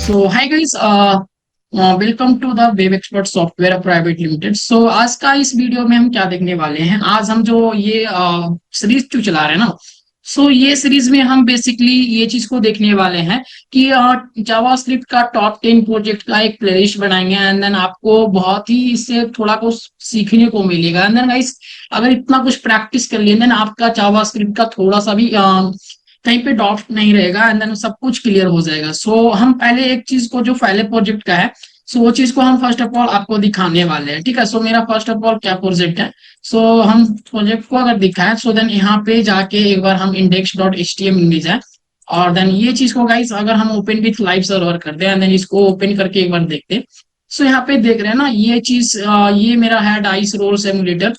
So hi guys, welcome to the web expert software private limited. So आज का इस video में हम क्या देखने वाले हैं, आज हम जो ये सीरीज जो चला रहे हैं ना, सो ये सीरीज में हम बेसिकली ये चीज को देखने वाले हैं कि जावास्क्रिप्ट का टॉप 10 प्रोजेक्ट का एक प्लेलिस्ट बनाएंगे एंड देन आपको बहुत ही इससे थोड़ा कुछ सीखने को मिलेगा। एंड देन गाइस, अगर इतना कुछ प्रैक्टिस कर लिए देन आपका जावास्क्रिप्ट का थोड़ा सा भी कहीं पे डाउट नहीं रहेगा एंड देन सब कुछ क्लियर हो जाएगा। सो हम पहले एक चीज को जो पहले प्रोजेक्ट का है, सो वो चीज को हम फर्स्ट ऑफ ऑल आपको दिखाने वाले हैं। ठीक है, सो मेरा फर्स्ट ऑफ ऑल क्या प्रोजेक्ट है, सो हम प्रोजेक्ट को अगर दिखाएं सो देन यहाँ पे जाके एक बार हम index.html में जाए और देन ये चीज को गाइस अगर हम ओपन विथ लाइव सर्वर करते हैं देन इसको ओपन करके एक बार देखते हैं। सो यहाँ पे देख रहे हैं ना, ये चीज ये मेरा है डाइस रोल सिमुलेटर,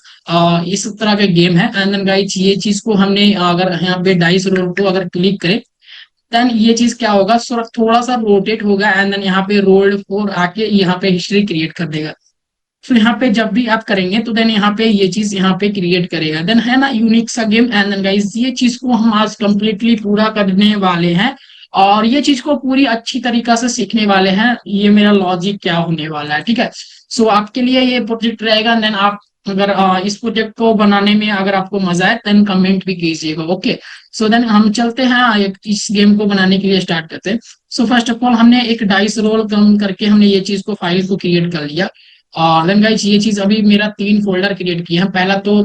इस तरह का गेम है। एंड देन गाइस ये चीज को हमने अगर यहाँ पे डाइस रोल को अगर क्लिक करें देन ये चीज क्या होगा, थोड़ा सा रोटेट होगा एंड देन यहाँ पे रोल्ड 4 आके यहाँ पे हिस्ट्री क्रिएट कर देगा। तो यहाँ पे जब भी आप करेंगे तो देन यहाँ पे ये चीज यहाँ पे क्रिएट करेगा। देन है ना यूनिक सा गेम। एंड देन गाइस ये चीज को हम आज कंप्लीटली पूरा करने वाले हैं और ये चीज को पूरी अच्छी तरीका से सीखने वाले हैं। ये मेरा लॉजिक क्या होने वाला है, ठीक है। सो आपके लिए ये प्रोजेक्ट रहेगा। देन आप अगर इस प्रोजेक्ट को बनाने में अगर आपको मजा आए देन कमेंट भी कीजिएगा। ओके, सो देन हम चलते हैं इस गेम को बनाने के लिए स्टार्ट करते हैं। सो फर्स्ट ऑफ ऑल हमने एक डाइस रोल कम करके हमने ये चीज को फाइल को क्रिएट कर लिया और देन गाइस ये चीज अभी मेरा 3 फोल्डर क्रिएट किया है। पहला तो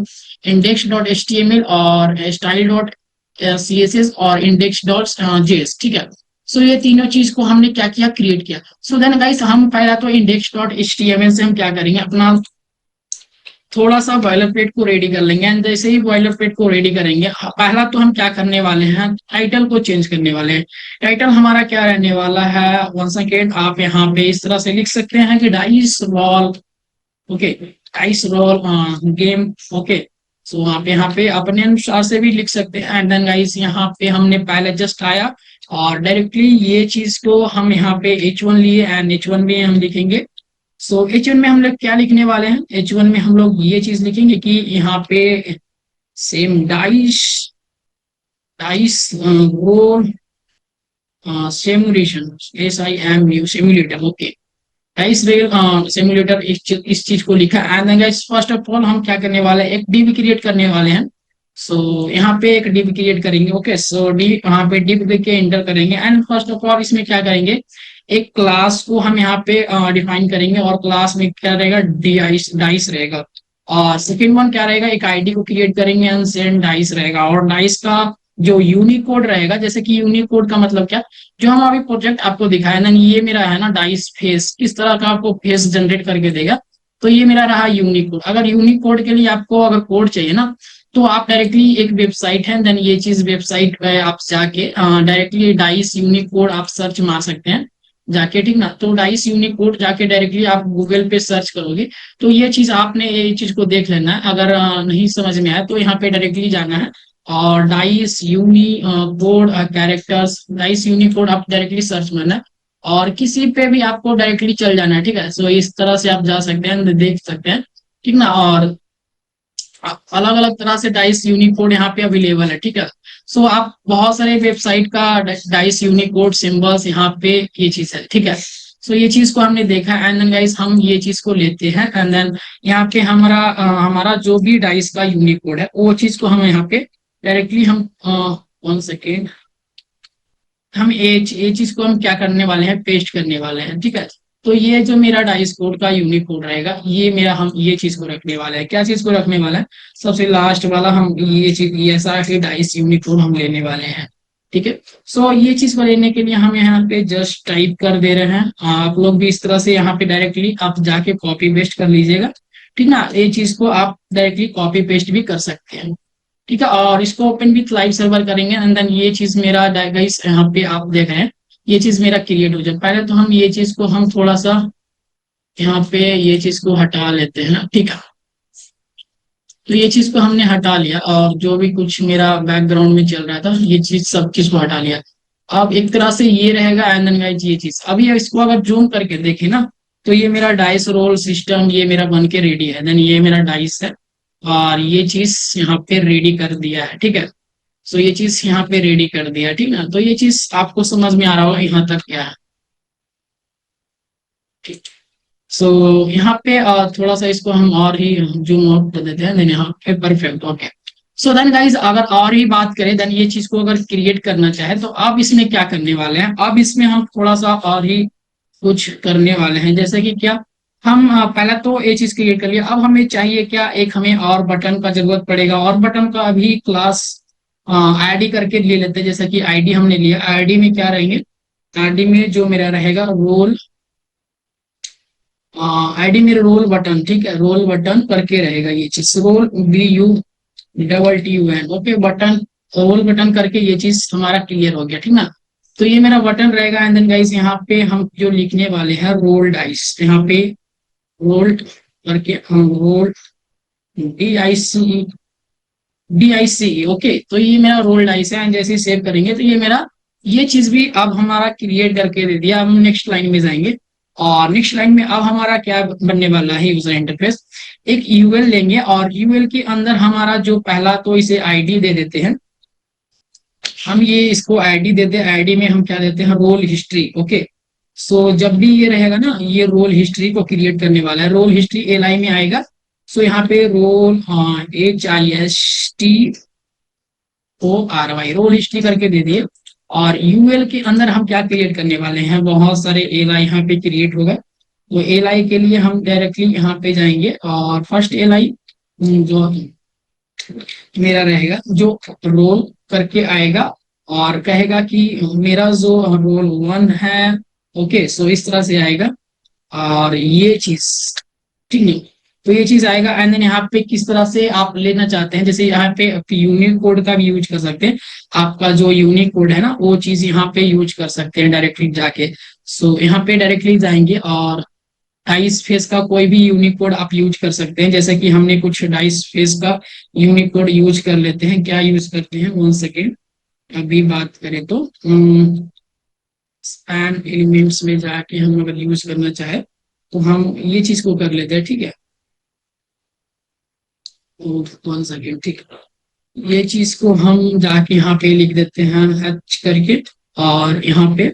index.html और style.css और index.js, ठीक है। सो ये तीनों चीज को हमने क्या किया, क्रिएट किया। सो देन गाइस हम पहला तो index.html से हम क्या करेंगे, अपना थोड़ा सा बॉयलरप्लेट को रेडी कर लेंगे। एंड जैसे ही बॉयलरप्लेट को रेडी करेंगे पहला तो हम क्या करने वाले हैं, टाइटल को चेंज करने वाले हैं। टाइटल हमारा क्या रहने वाला है, वन सेकेंड, आप यहाँ पे इस तरह से लिख सकते हैं कि dice roll, okay, dice roll game, okay. So आप यहाँ पे अपने अनुसार से भी लिख सकते हैं। एंड देन गाइस यहाँ पे हमने पहले जस्ट आया और डायरेक्टली ये चीज को हम यहाँ पे H1 लिए एंड H1 में हम लिखेंगे। सो H1 में हम लोग क्या लिखने वाले हैं, H1 में हम लोग ये चीज लिखेंगे कि यहाँ पे same dice dice role simulation, SIMU simulator, okay, dice rail simulator, इस चीज को लिखा। And guys first of all हम क्या करने वाले हैं, एक डिव क्रिएट करने वाले हैं। सो यहाँ पे एक डिव क्रिएट करेंगे। ओके, सो डिव यहाँ पे डिव देके एंटर करेंगे एंड फर्स्ट ऑफ ऑल इसमें क्या करेंगे, एक क्लास को हम यहाँ पे डिफाइन करेंगे और क्लास में क्या रहेगा, डाइस रहेगा। और सेकेंड वन क्या रहेगा, एक आईडी को क्रिएट करेंगे एंड सेंड डाइस रहेगा। और डाइस का जो यूनिकोड रहेगा, जैसे कि यूनिकोड का मतलब क्या, जो हम अभी प्रोजेक्ट आपको दिखाया ना, ये मेरा है ना डाइस फेस, किस तरह का आपको फेस जनरेट करके देगा। तो ये मेरा रहा यूनिकोड। अगर यूनिकोड के लिए आपको अगर कोड चाहिए ना तो आप डायरेक्टली एक वेबसाइट है, देन ये चीज वेबसाइट पे आप जाके डायरेक्टली डाइस यूनिकोड आप सर्च मार सकते हैं जाके, ठीक ना। तो डाइस यूनिकोड जाके डायरेक्टली आप गूगल पे सर्च करोगे तो ये चीज आपने ये चीज को देख लेना है। अगर नहीं समझ में आया तो यहाँ पे डायरेक्टली जाना है और dice Unicode characters, dice Unicode आप डायरेक्टली सर्च मारना है और किसी पे भी आपको डायरेक्टली चल जाना है, ठीक है। सो इस तरह से आप जा सकते हैं, देख सकते हैं, ठीक ना। और अलग अलग तरह से डाइस यूनिकोड यहाँ पे अवेलेबल है, ठीक है। सो आप बहुत सारे वेबसाइट का डाइस यूनिकोड सिंबल्स यहाँ पे ये चीज है, ठीक है। सो ये चीज को हमने देखा एंड देन गाइस हम ये चीज को लेते हैं एंड देन यहाँ पे हमारा जो भी डाइस का यूनिकोड है वो चीज को हम यहाँ पे डायरेक्टली हम वन सेकेंड, हम ये चीज को हम क्या करने वाले हैं, पेस्ट करने वाले हैं, ठीक है। तो ये जो मेरा डाइस कोड का यूनिकोड रहेगा ये मेरा, हम ये चीज को रखने वाला है। क्या चीज को रखने वाला है, सबसे लास्ट वाला हम ये चीज, ये ऐसा कि डाइस यूनिकोड हम लेने वाले हैं, ठीक है। सो ये चीज को लेने के लिए हम यहाँ पे जस्ट टाइप कर दे रहे हैं। आप लोग भी इस तरह से यहाँ पे डायरेक्टली आप जाके कॉपी पेस्ट कर लीजिएगा, ठीक ना। ये चीज को आप डायरेक्टली कॉपी पेस्ट भी कर सकते हैं, ठीक है। और इसको ओपन विथ लाइव सर्वर करेंगे एंड देन ये चीज मेरा गाइस यहाँ पे आप देख रहे हैं ये चीज मेरा क्रिएट हो जाए। पहले तो हम ये चीज को हम थोड़ा सा यहाँ पे ये चीज को हटा लेते हैं, ठीक है। तो ये चीज को हमने हटा लिया और जो भी कुछ मेरा बैकग्राउंड में चल रहा था ये चीज सब चीज को हटा लिया। अब एक तरह से ये रहेगा एंड देन गाइस ये चीज, अभी इसको अगर जूम करके देखें ना तो ये मेरा डाइस रोल सिस्टम ये मेरा बन के रेडी है। देन ये मेरा डाइस है और ये चीज यहाँ पे रेडी कर दिया है, ठीक है। सो ये चीज यहाँ पे रेडी कर दिया, ठीक है। तो ये चीज आपको समझ में आ रहा होगा यहाँ तक क्या है। ठीक। सो यहाँ पे थोड़ा सा इसको हम और ही जूम आउट कर देते हैं, देन यहाँ पे perfect, okay. So then guys अगर और ही बात करें, देन ये चीज को अगर क्रिएट करना चाहे तो अब इसमें क्या करने वाले हैं, अब इसमें हम थोड़ा सा और ही कुछ करने वाले हैं। जैसे कि क्या, हम पहले तो ये चीज क्रिएट कर लिया, अब हमें चाहिए क्या, एक हमें और बटन का जरूरत पड़ेगा, और बटन का अभी क्लास आईडी करके ले लेते हैं। जैसे कि आईडी हमने लिया, आईडी में क्या रहेंगे, आईडी में जो मेरा रहेगा रोल, आईडी मेरे रोल बटन, ठीक है, रोल बटन करके रहेगा ये चीज, roll BUTTUN, okay, button, roll button करके ये चीज हमारा क्लियर हो गया, ठीक ना। तो ये मेरा बटन रहेगा, एंड देन गाइस यहाँ पे हम जो लिखने वाले हैं रोल डाइस, यहाँ पे रोल करके हम रोल DICE, ओके। तो ये मेरा रोल डाइस है, एंड जैसे सेव करेंगे तो ये मेरा, ये चीज भी अब हमारा क्रिएट करके दे दिया। अब हम नेक्स्ट लाइन में जाएंगे, और नेक्स्ट लाइन में अब हमारा क्या बनने वाला है, यूजर इंटरफेस। एक यूएल लेंगे, और यूएल के अंदर हमारा जो पहला, तो इसे आईडी दे देते हैं हम, ये इसको आईडी देते हैं, आईडी में हम क्या देते हैं, रोल हिस्ट्री, ओके। सो जब भी ये रहेगा ना, ये रोल हिस्ट्री को क्रिएट करने वाला है, रोल हिस्ट्री एलआई में आएगा। सो यहाँ पे रोल HISTORY, रोल हिस्ट्री करके दे दिए। और यूएल के अंदर हम क्या क्रिएट करने वाले हैं, बहुत सारे एलआई यहाँ पे क्रिएट होगा। तो एलआई के लिए हम डायरेक्टली यहाँ पे जाएंगे, और फर्स्ट एलआई जो मेरा रहेगा, जो रोल करके आएगा और कहेगा कि मेरा जो रोल 1 है, ओके। सो इस तरह से आएगा, और ये चीज, ठीक है, तो ये चीज आएगा। एंड देन यहाँ पे किस तरह से आप लेना चाहते हैं, जैसे यहाँ पे यूनिक कोड का भी यूज कर सकते हैं, आपका जो यूनिक कोड है ना, वो चीज यहाँ पे यूज कर सकते हैं डायरेक्टली जाके। सो यहाँ पे डायरेक्टली जाएंगे, और डाइस फेस का कोई भी यूनिक कोड आप यूज कर सकते हैं। जैसे कि हमने कुछ डाइस फेस का यूनिक कोड यूज कर लेते हैं, क्या यूज करते हैं, 1 सेकेंड, अभी बात करें तो स्पैन एलिमेंट्स में जाके हम अगर यूज करना चाहे तो हम ये चीज को कर लेते हैं, ठीक है। 1 सेकेंड, ठीक है, ये चीज को हम जाके यहाँ पे लिख देते हैं H करके, और यहाँ पे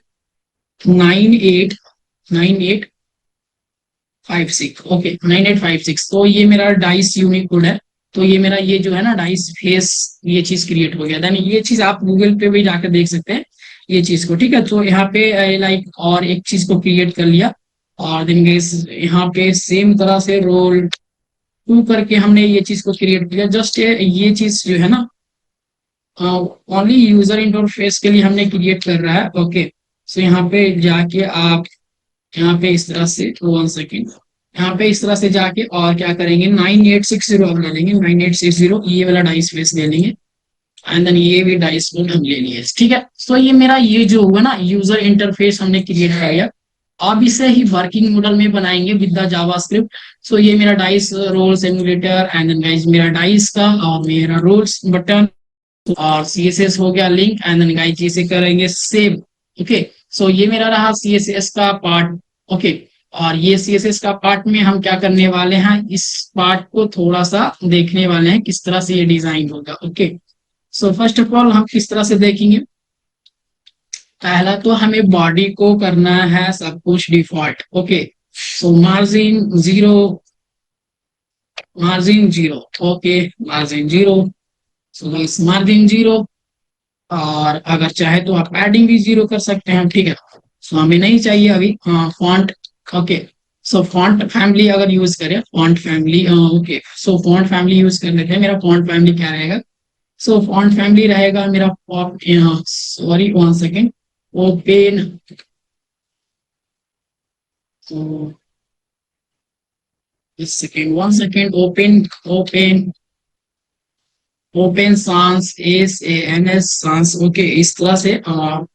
9856, ओके, 9856। तो ये मेरा डाइस यूनिक कोड है। तो ये मेरा, ये जो है ना डाइस फेस, ये चीज क्रिएट हो गया। देन ये चीज आप गूगल पे भी जाकर देख सकते हैं ये चीज को, ठीक है। तो यहाँ पे लाइक और एक चीज को क्रिएट कर लिया, और देन यहाँ पे सेम तरह से रोल 2 करके हमने ये चीज को क्रिएट किया। जस्ट ये चीज जो है ना, ओनली यूजर इंटरफेस के लिए हमने क्रिएट कर रहा है, ओके। सो यहाँ पे जाके आप यहाँ पे इस तरह से, 1 सेकेंड, यहाँ पे इस तरह से जाके और क्या करेंगे, 9860 हम ले लेंगे, 9860 ये वाला डाइस फेस ले लेंगे, एंड देन ये भी डाइस कोड हम ले लिए, ठीक है। सो ये मेरा, ये जो होगा ना यूजर इंटरफेस हमने क्रिएट कर लिया। अब इसे ही वर्किंग मॉडल में बनाएंगे विद द जावास्क्रिप्ट। सो ये मेरा dice roll simulator, and then guys मेरा डाइस का और मेरा रोल्स बटन और CSS हो गया लिंक, एंड देन गाइस इसे करेंगे सेव, ओके। सो ये मेरा रहा CSS का पार्ट, ओके। और ये CSS का पार्ट में हम क्या करने वाले हैं, इस पार्ट को थोड़ा सा देखने वाले हैं किस तरह से ये डिजाइन होगा, okay. So first of all हम किस तरह से देखेंगे, पहला तो हमें बॉडी को करना है सब कुछ default, okay. So margin zero, okay, margin zero. So guys margin zero, और अगर चाहे तो आप पैडिंग भी 0 कर सकते हैं, ठीक है। सो हमें नहीं चाहिए अभी फॉन्ट, ओके। सो फॉन्ट फैमिली अगर यूज करें, फॉन्ट फैमिली, ओके। सो फॉन्ट फैमिली यूज कर लेते हैं। मेरा फॉन्ट फैमिली क्या रहेगा, सो फॉन्ट फैमिली रहेगा मेरा पॉप, सॉरी 1 सेकेंड, ओपन, इस सेकेंड 1 सेकेंड, ओपन सांस, SANS सांस, ओके। इस तरह से ओपन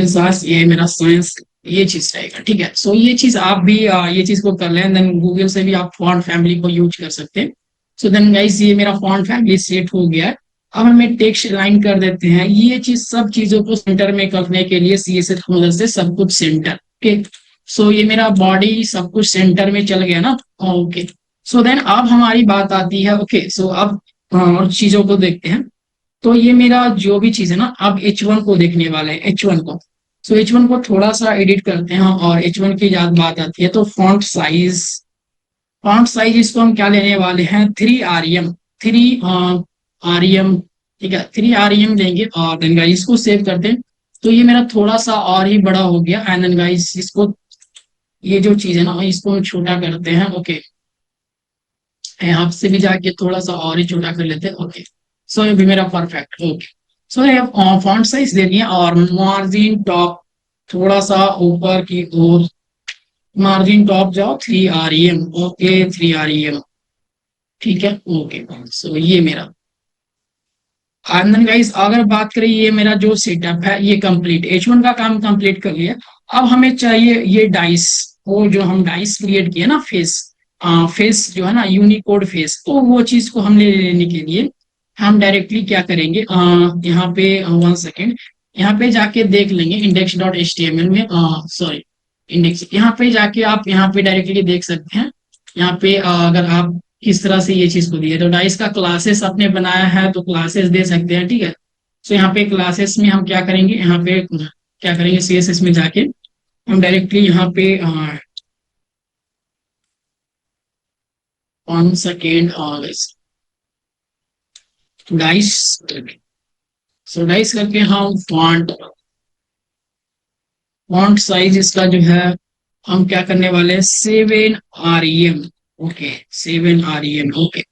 सांस, ये मेरा साइंस, ये चीज रहेगा, ठीक है। सो ये चीज आप भी ये चीज को कर लें, देन गूगल से भी आप फॉन्ट फैमिली को यूज कर सकते हैं। सो देन गाइस ये मेरा फॉन्ट फैमिली सेट हो गया है। अब हमें टेक्स्ट लाइन कर देते हैं। ये चीज सब चीजों को सेंटर में करने के लिए CSS की मदद से सब कुछ सेंटर, ओके। सो ये मेरा बॉडी सब कुछ सेंटर में चल गया ना, ओके। सो देन अब हमारी बात आती है, ओके। सो अब और चीजों को देखते हैं। तो ये मेरा जो भी चीज है ना, अब H1 को देखने वाले हैं, H1 को। सो H1 को थोड़ा सा एडिट करते हैं और H1 की याद बात आती है तो फॉन्ट साइज इसको हम क्या लेने वाले हैं, 3 REM, 3 REM, ठीक है, 3 REM लेंगे और देन गाइस इसको सेव करते हैं। तो ये मेरा थोड़ा सा और ही बड़ा हो गया एंड देन गाइस इसको, ये जो चीज है ना इसको हम छोटा करते हैं। ओके, यहाँ से भी जाके थोड़ा सा और ही छोटा कर लेते हैं। ओके, सो ये भी मेरा परफेक्ट। ओके, सो ये फॉन्ट साइज दे दिया और मार्जिन टॉप थोड़ा सा ऊपर की ओर, मार्जिन टॉप जाओ 3 REM। ओके, 3 REM, ठीक है। ओके, सो ये मेरा आनंद गाइस, अगर बात करें ये मेरा जो सेटअप है ये कंप्लीट, H1 का काम कंप्लीट कर लिया। अब हमें चाहिए ये डाइस, वो जो हम डाइस क्रिएट किए ना, फेस जो है ना यूनिकोड फेस, तो वो चीज को हमने लेने के लिए हम डायरेक्टली क्या करेंगे, यहाँ पे 1 सेकेंड, यहाँ पे जाके देख लेंगे index.html में, सॉरी इंडेक्स, यहाँ पे जाके आप यहाँ पे डायरेक्टली देख सकते हैं। यहाँ पे अगर आप किस तरह से ये चीज को दिए, तो डाइस का क्लासेस आपने बनाया है तो क्लासेस दे सकते हैं, ठीक है। तो यहाँ पे क्लासेस में हम क्या करेंगे, यहाँ पे क्या करेंगे, CSS में जाके हम डायरेक्टली यहाँ पे 1 सेकेंड डाइस, सो डाइस करके हम फॉन्ट साइज इसका जो है हम क्या करने वाले हैं, 7 REM। Okay, 7 REM। ओके,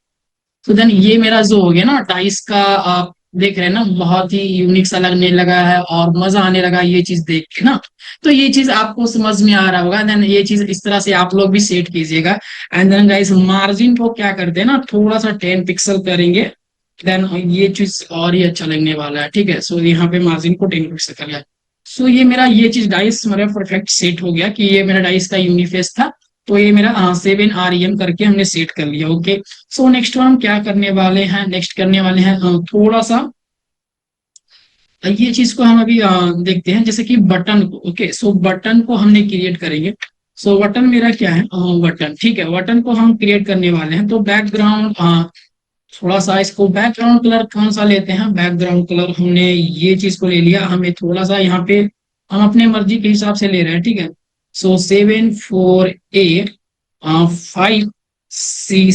तो देन ये मेरा जो हो गया ना डाइस का, आप देख रहे हैं ना बहुत ही यूनिक सा लगने लगा है और मजा आने लगा ये चीज देख के ना। तो ये चीज आपको समझ में आ रहा होगा, देन ये चीज इस तरह से आप लोग भी सेट कीजिएगा। एंड देन गाइस मार्जिन को क्या करते हैं ना, थोड़ा सा 10 पिक्सल करेंगे, देन ये चीज और ही अच्छा लगने वाला है, ठीक है। सो यहाँ पे मार्जिन को 10 पिक्सल कर लिया। सो ये मेरा ये चीज डाइस मेरा परफेक्ट सेट हो गया कि ये मेरा डाइस का यूनिफेस था। तो ये मेरा 7 REM करके हमने सेट कर लिया। ओके, सो नेक्स्ट हम क्या करने वाले हैं, नेक्स्ट करने वाले हैं थोड़ा सा ये चीज को हम अभी देखते हैं, जैसे कि बटन को। ओके, सो बटन को हमने क्रिएट करेंगे। सो बटन मेरा क्या है, बटन, ठीक है, बटन को हम क्रिएट करने वाले हैं। तो बैकग्राउंड, थोड़ा सा इसको बैकग्राउंड कलर कौन सा लेते हैं, बैकग्राउंड कलर हमने ये चीज को ले लिया, हमें थोड़ा सा यहाँ पे हम अपने मर्जी के हिसाब से ले रहे हैं, ठीक है। सो 7 4 A 5 C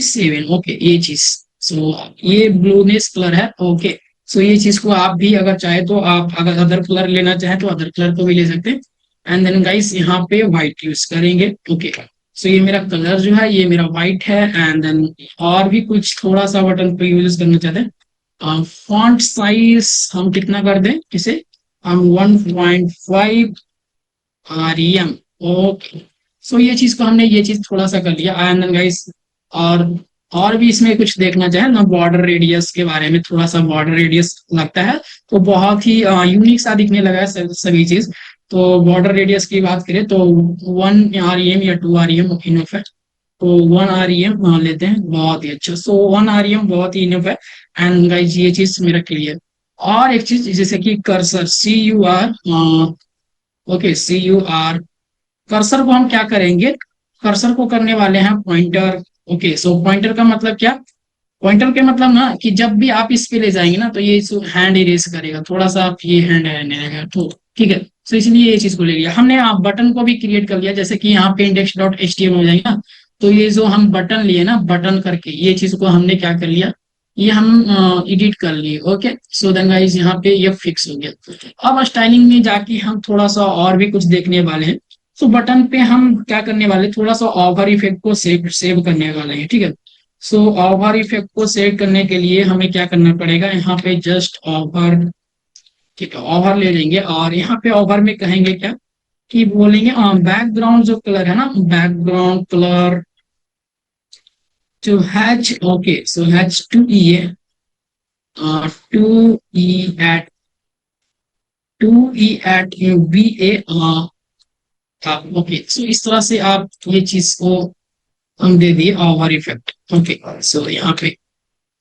7 ओके, ये चीज, सो ये ब्लूनेस कलर है। ओके, सो ये चीज को आप भी अगर चाहे तो आप अगर अदर कलर लेना चाहे तो अदर कलर को भी ले सकते हैं। एंड देन गाइस यहाँ पे व्हाइट यूज करेंगे। ओके, सो ये मेरा कलर जो है ये मेरा व्हाइट है। एंड देन और भी कुछ थोड़ा सा बटन पे यूज करना चाहते हैं, फॉन्ट साइज हम कितना कर दें इसे, हम 1.5 REM। ओके, सो ये चीज को हमने ये चीज थोड़ा सा कर लिया। एंड देन गाइस और भी इसमें कुछ देखना चाहे ना, बॉर्डर रेडियस के बारे में, थोड़ा सा बॉर्डर रेडियस लगता है तो बहुत ही यूनिक सा दिखने लगा है सभी चीज। तो बॉर्डर रेडियस की बात करें तो 1 REM या 2 REM इनफ है। तो 1 REM लेते हैं, बहुत ही अच्छा। सो 1 REM बहुत ही इनफ है। एंड गाइस ये चीज मेरा क्लियर। और एक चीज जैसे कि cursor, CUR, okay, CUR, cursor को हम क्या करेंगे, कर्सर को करने वाले हैं पॉइंटर। ओके, सो पॉइंटर का मतलब क्या, पॉइंटर के मतलब ना कि जब भी आप इस पे ले जाएंगे ना तो ये हैंड इरेज करेगा, थोड़ा सा आप ये हैंड रहेगा, तो ठीक है। तो इसलिए ये चीज को ले लिया हमने। आप बटन को भी क्रिएट कर लिया, जैसे कि यहाँ पे index.html हो जाएगा ना, तो ये जो हम बटन लिए ना, बटन करके ये चीज को हमने क्या कर लिया, ये हम एडिट कर लिए। ओके, सो देन गाइस यहाँ पे ये फिक्स हो गया। अब स्टाइलिंग में जाके हम थोड़ा सा और भी कुछ देखने वाले हैं। सो बटन पे हम क्या करने वाले, थोड़ा सा ओवर इफेक्ट को सेव करने वाले हैं, ठीक है। सो ओवर इफेक्ट को सेव करने के लिए हमें क्या करना पड़ेगा, यहाँ पे जस्ट ओवर, ठीक है, ओवर ले लेंगे और यहाँ पे ओवर में कहेंगे क्या कि बोलेंगे बैकग्राउंड जो कलर है ना, बैकग्राउंड कलर जो हैच, ओके, सो हैच 2E है, 2E at VA, ओके। सो इस तरह से आप ये चीज को हम दे दिए ओवर इफेक्ट। ओके, सो यहाँ पे,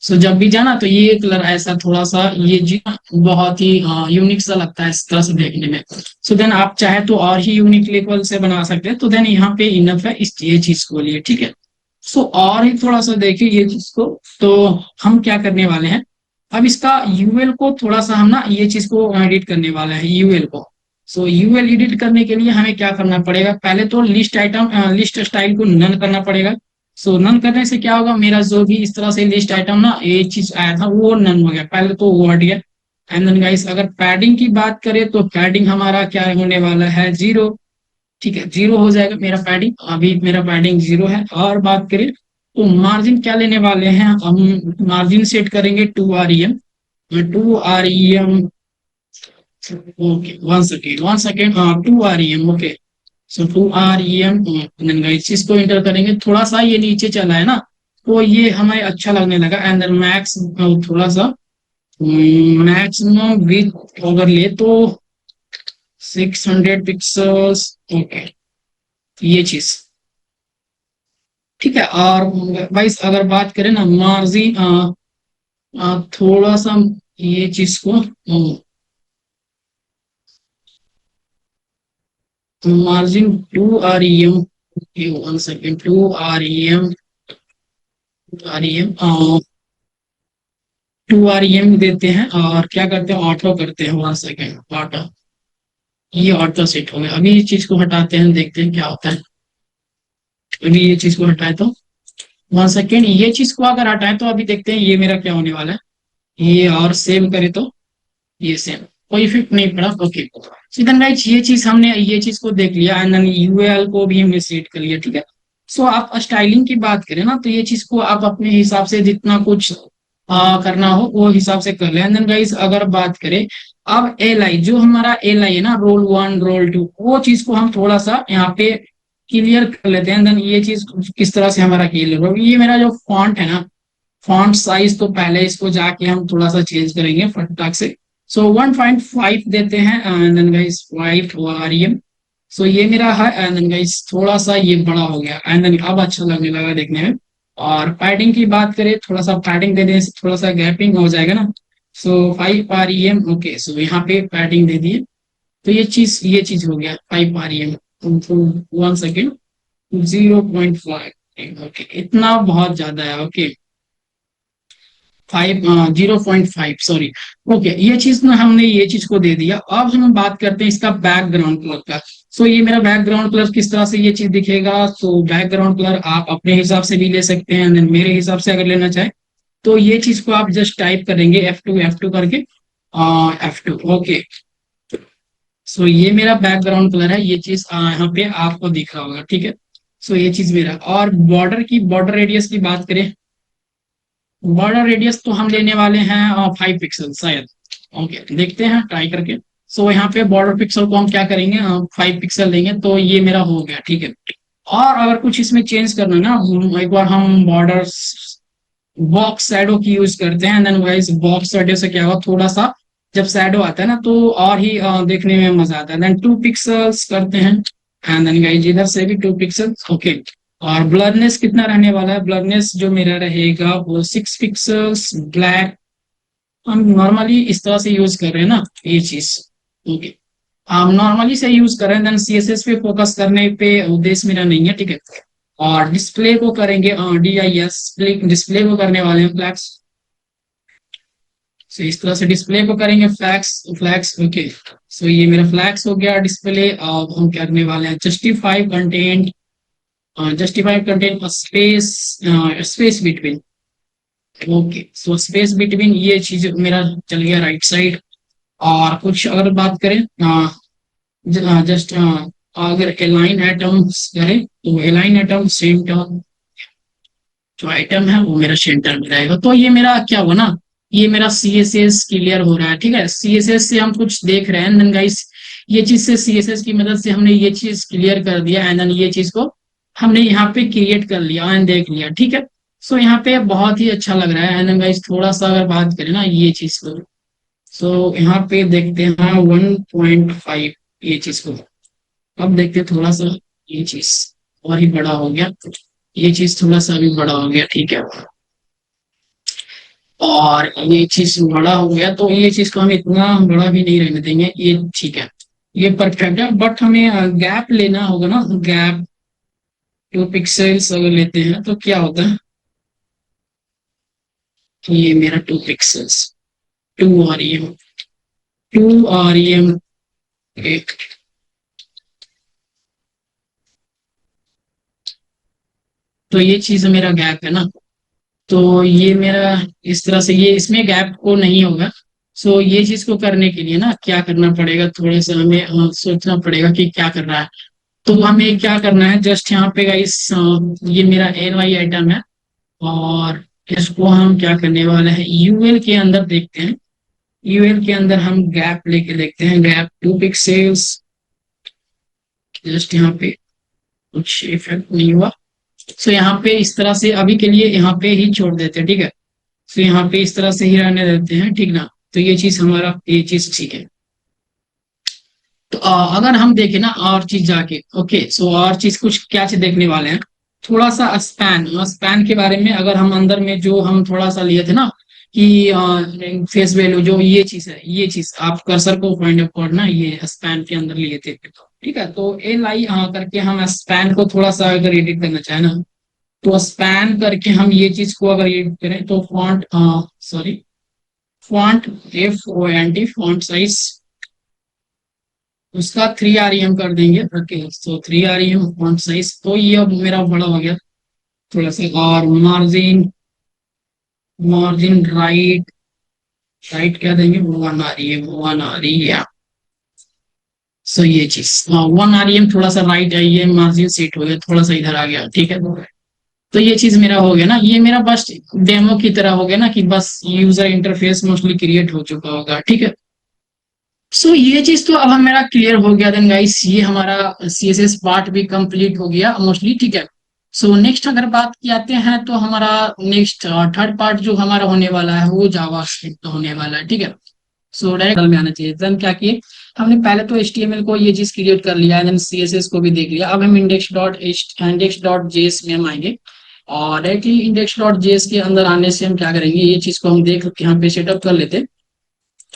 सो जब भी जाना तो ये कलर ऐसा थोड़ा सा ये जी बहुत ही यूनिक सा लगता है इस तरह से देखने में। सो देन आप चाहे तो और ही यूनिक लेवल से बना सकते हैं, तो देन यहाँ पे इनफ है इस ये चीज को लिए, ठीक है। सो और ही थोड़ा सा देखिए ये चीज को, तो हम क्या करने वाले हैं, अब इसका यूएल को थोड़ा सा हम ना ये चीज को एडिट करने वाले हैं यूएल को। सो यूएल एडिट करने के लिए हमें क्या करना पड़ेगा, पहले तो लिस्ट स्टाइल को नन करना पड़ेगा। सो नन करने से क्या होगा, मेरा जो भी इस तरह से लिस्ट आइटम ना ये चीज आया था वो नन हो गया, पहले तो वो हट गया। एंड देन गाइस अगर पैडिंग की बात करें तो पैडिंग हमारा क्या होने वाला है, 0। ठीक है, 0 हो जाएगा मेरा पैडिंग, अभी मेरा पैडिंग 0 है। और बात करें तो मार्जिन क्या लेने वाले हैं हम, मार्जिन सेट करेंगे 2 REM। 2 REM, okay 1 second 1 second, हाँ 2 REM, ओके। सो 2 REM गाइस इसको इंटर करेंगे, थोड़ा सा ये नीचे चला है ना तो ये हमें अच्छा लगने लगा। एंड देन मैक्स थोड़ा सा मैक्सिमम विथ अगर ले तो 600 पिक्सल्स, ओके ये चीज ठीक है। और वाइस अगर बात करें ना मार्जिन थोड़ा सा ये चीज को margin 2 REM, 1 second 2 REM 2 REM देते हैं और क्या करते हैं ऑटो करते हैं, 1 सेकेंड ऑटो, ये ऑटो सेट हो गया। अभी इस चीज को हटाते हैं, देखते हैं क्या होता है। अभी ये चीज को हटाए तो 1 सेकेंड, ये चीज को अगर हटाए तो अभी देखते हैं ये मेरा क्या होने वाला है। ये और सेव करे तो ये सेम, कोई इफेक्ट नहीं पड़ा, ओके। सीधन गाइस ये चीज हमने ये चीज को देख लिया एंड देन यूएल को भी हमने सेट कर लिया, ठीक है। सो आप स्टाइलिंग की बात करें ना तो ये चीज को आप अपने हिसाब से जितना कुछ करना हो वो हिसाब से कर ले। एंड देन गाइस अगर बात करें अब एल आई, जो हमारा एल आई है ना, रोल 1 रोल 2, वो चीज को हम थोड़ा सा यहाँ पे क्लियर कर लेते हैं। देन ये चीज किस तरह से हमारा क्लियर होगा, ये मेरा जो फॉन्ट है ना, फॉन्ट साइज तो पहले इसको जाके हम थोड़ा सा चेंज करेंगे फटाक से। सो 1.5 देते हैं एंड देन गाइस 5 REM। सो ये मेरा है एंड देन गाइस थोड़ा सा ये बड़ा हो गया एंड देन अब अच्छा लगने लगा देखने में। और पैडिंग की बात करें, थोड़ा सा पैडिंग देने से थोड़ा सा गैपिंग हो जाएगा ना। सो 5 REM, ओके। सो यहाँ पे पैडिंग दे दिए तो ये चीज हो गया 5 REM। 1 सेकेंड 0.5, ओके इतना बहुत ज्यादा है, ओके 0.5 सॉरी, ओके ये चीज ना हमने ये चीज को दे दिया। अब हम बात करते हैं इसका बैकग्राउंड कलर का। सो ये मेरा बैकग्राउंड कलर किस तरह से ये चीज दिखेगा, सो बैकग्राउंड कलर आप अपने हिसाब से भी ले सकते हैं and then मेरे हिसाब से अगर लेना चाहे तो ये चीज को आप जस्ट टाइप करेंगे F2 करके F2, ओके। सो ये मेरा बैकग्राउंड कलर है, ये चीज यहाँ पे आपको दिख रहा होगा, ठीक है। सो ये चीज मेरा, और बॉर्डर रेडियस की बात करें, बॉर्डर रेडियस तो हम लेने वाले हैं 5 पिक्सल शायद, ओके देखते हैं ट्राई करके। सो यहाँ पे बॉर्डर पिक्सल को हम क्या करेंगे, 5 पिक्सल लेंगे तो ये मेरा हो गया, ठीक है। और अगर कुछ इसमें चेंज करना है ना, एक बार हम बॉर्डर बॉक्स शैडो की यूज करते हैं। देन गाइस बॉक्स शैडो से क्या होगा, थोड़ा सा जब शैडो आता है ना तो और ही देखने में मजा आता है। देन 2 पिक्सल्स करते हैं एंड देन गाइस इधर से भी 2 पिक्सल्स, ओके। और ब्लरनेस कितना रहने वाला है, ब्लरनेस जो मेरा रहेगा वो 6 पिक्सल्स ब्लैक। हम नॉर्मली इस तरह से यूज कर रहे हैं ना ये चीज, ओके हम नॉर्मली से यूज कर रहे हैं। देन सीएसएस पे फोकस करने पे उद्देश्य मेरा नहीं है, ठीक है। और डिस्प्ले को करेंगे DIS, डिस्प्ले को करने वाले हैं फ्लैक्स। सो इस तरह से डिस्प्ले को करेंगे फ्लैक्स फ्लैक्स, ओके। सो ये मेरा फ्लैक्स हो गया डिस्प्ले। अब हम करने वाले हैं justify content space, space between, okay. So space between ये चीज मेरा चल गया राइट साइड। और कुछ अगर बात करें जस्ट अगर एलाइन एटम्स करें तो एलाइन एटम सेंटर, जो आइटम है वो मेरा सेंटर में रहेगा। तो ये मेरा क्या हुआ ना, ये मेरा CSS क्लियर हो रहा है, ठीक है। CSS से हम कुछ देख रहे हैं देन गाइस, ये चीज से CSS की मदद से हमने ये चीज क्लियर कर दिया एंड देन ये चीज को हमने यहाँ पे क्रिएट कर लिया एंड देख लिया, ठीक है। सो यहाँ पे बहुत ही अच्छा लग रहा है एंड देन गाइस थोड़ा सा अगर बात करें ना ये चीज को, सो यहाँ पे देखते हैं 1.5 ये चीज को। अब देखते हैं थोड़ा सा ये चीज और ही बड़ा हो गया, ये चीज थोड़ा सा भी बड़ा हो गया, ठीक है। और ये चीज बड़ा हो गया तो ये चीज को हम इतना बड़ा भी नहीं रहने देंगे, ये ठीक है, ये परफेक्ट है। बट हमें गैप लेना होगा ना, गैप 2 पिक्सल्स अगर लेते हैं तो क्या होता है, ये मेरा 2 पिक्सल्स, 2 REM, 2 REM। तो ये चीज मेरा गैप है ना, तो ये मेरा इस तरह से ये इसमें गैप को नहीं होगा। सो ये चीज को करने के लिए ना क्या करना पड़ेगा, थोड़ा सा हमें सोचना पड़ेगा कि क्या करना है। तो हमें क्या करना है, जस्ट यहाँ पे गाइस ये मेरा NY आइटम है, और इसको हम क्या करने वाले हैं, यूएल के अंदर देखते हैं। यूएल के अंदर हम गैप लेके देखते हैं, गैप 2 पिक्सेल्स। जस्ट यहाँ पे कुछ इफेक्ट नहीं हुआ। सो यहाँ पे इस तरह से अभी के लिए यहाँ पे ही छोड़ देते हैं, ठीक है। तो यहाँ पे इस तरह से ही रहने देते हैं, ठीक ना। तो ये चीज हमारा, ये चीज ठीक है। तो अगर हम देखें ना और चीज जाके, ओके, सो और चीज कुछ क्या चीज देखने वाले हैं, थोड़ा सा स्पैन, स्पैन के बारे में अगर हम अंदर में जो हम थोड़ा सा लिए थे ना कि फेस वैल्यू, जो ये चीज है, ये चीज आप कर्सर को फाइंड अप करना, ये स्पैन के अंदर लिए थे, ठीक है। तो LI करके हम स्पैन को थोड़ा सा अगर एडिट करना चाहे ना, तो स्पैन करके हम ये चीज को अगर एडिट करें तो font, sorry, font FONT, font size उसका 3 REM कर देंगे, ओके। तो 3 REM फॉन्ट साइज, तो ये अब मेरा बड़ा हो गया थोड़ा सा। और मार्जिन, मार्जिन राइट, राइट क्या देंगे, 1 REM, 1 REM। सो ये चीज 1 REM थोड़ा सा राइट है, ये मार्जिन सेट हो गया, थोड़ा सा इधर आ गया, ठीक है। तो ये चीज मेरा हो गया ना, ये मेरा बस डेमो की तरह हो गया ना, कि बस यूजर इंटरफेस मोस्टली क्रिएट हो चुका होगा, ठीक है। सो ये चीज तो अब हम मेरा क्लियर हो गया। देन गाइस ये हमारा CSS पार्ट भी कंप्लीट हो गया मोस्टली, ठीक है। सो नेक्स्ट अगर बात की आते हैं तो हमारा नेक्स्ट थर्ड पार्ट जो हमारा होने वाला है वो जावास्क्रिप्ट होने वाला है, ठीक है। सो डायरेक्ट में आना चाहिए। देन क्या किए हमने, पहले तो HTML को ये चीज क्रिएट कर लिया है, देन CSS को भी देख लिया। अब हम index.js में हम आएंगे, और डायरेक्टली index.js के अंदर आने से हम क्या करेंगे, ये चीज को हम देख यहाँ पे सेटअप कर लेते हैं।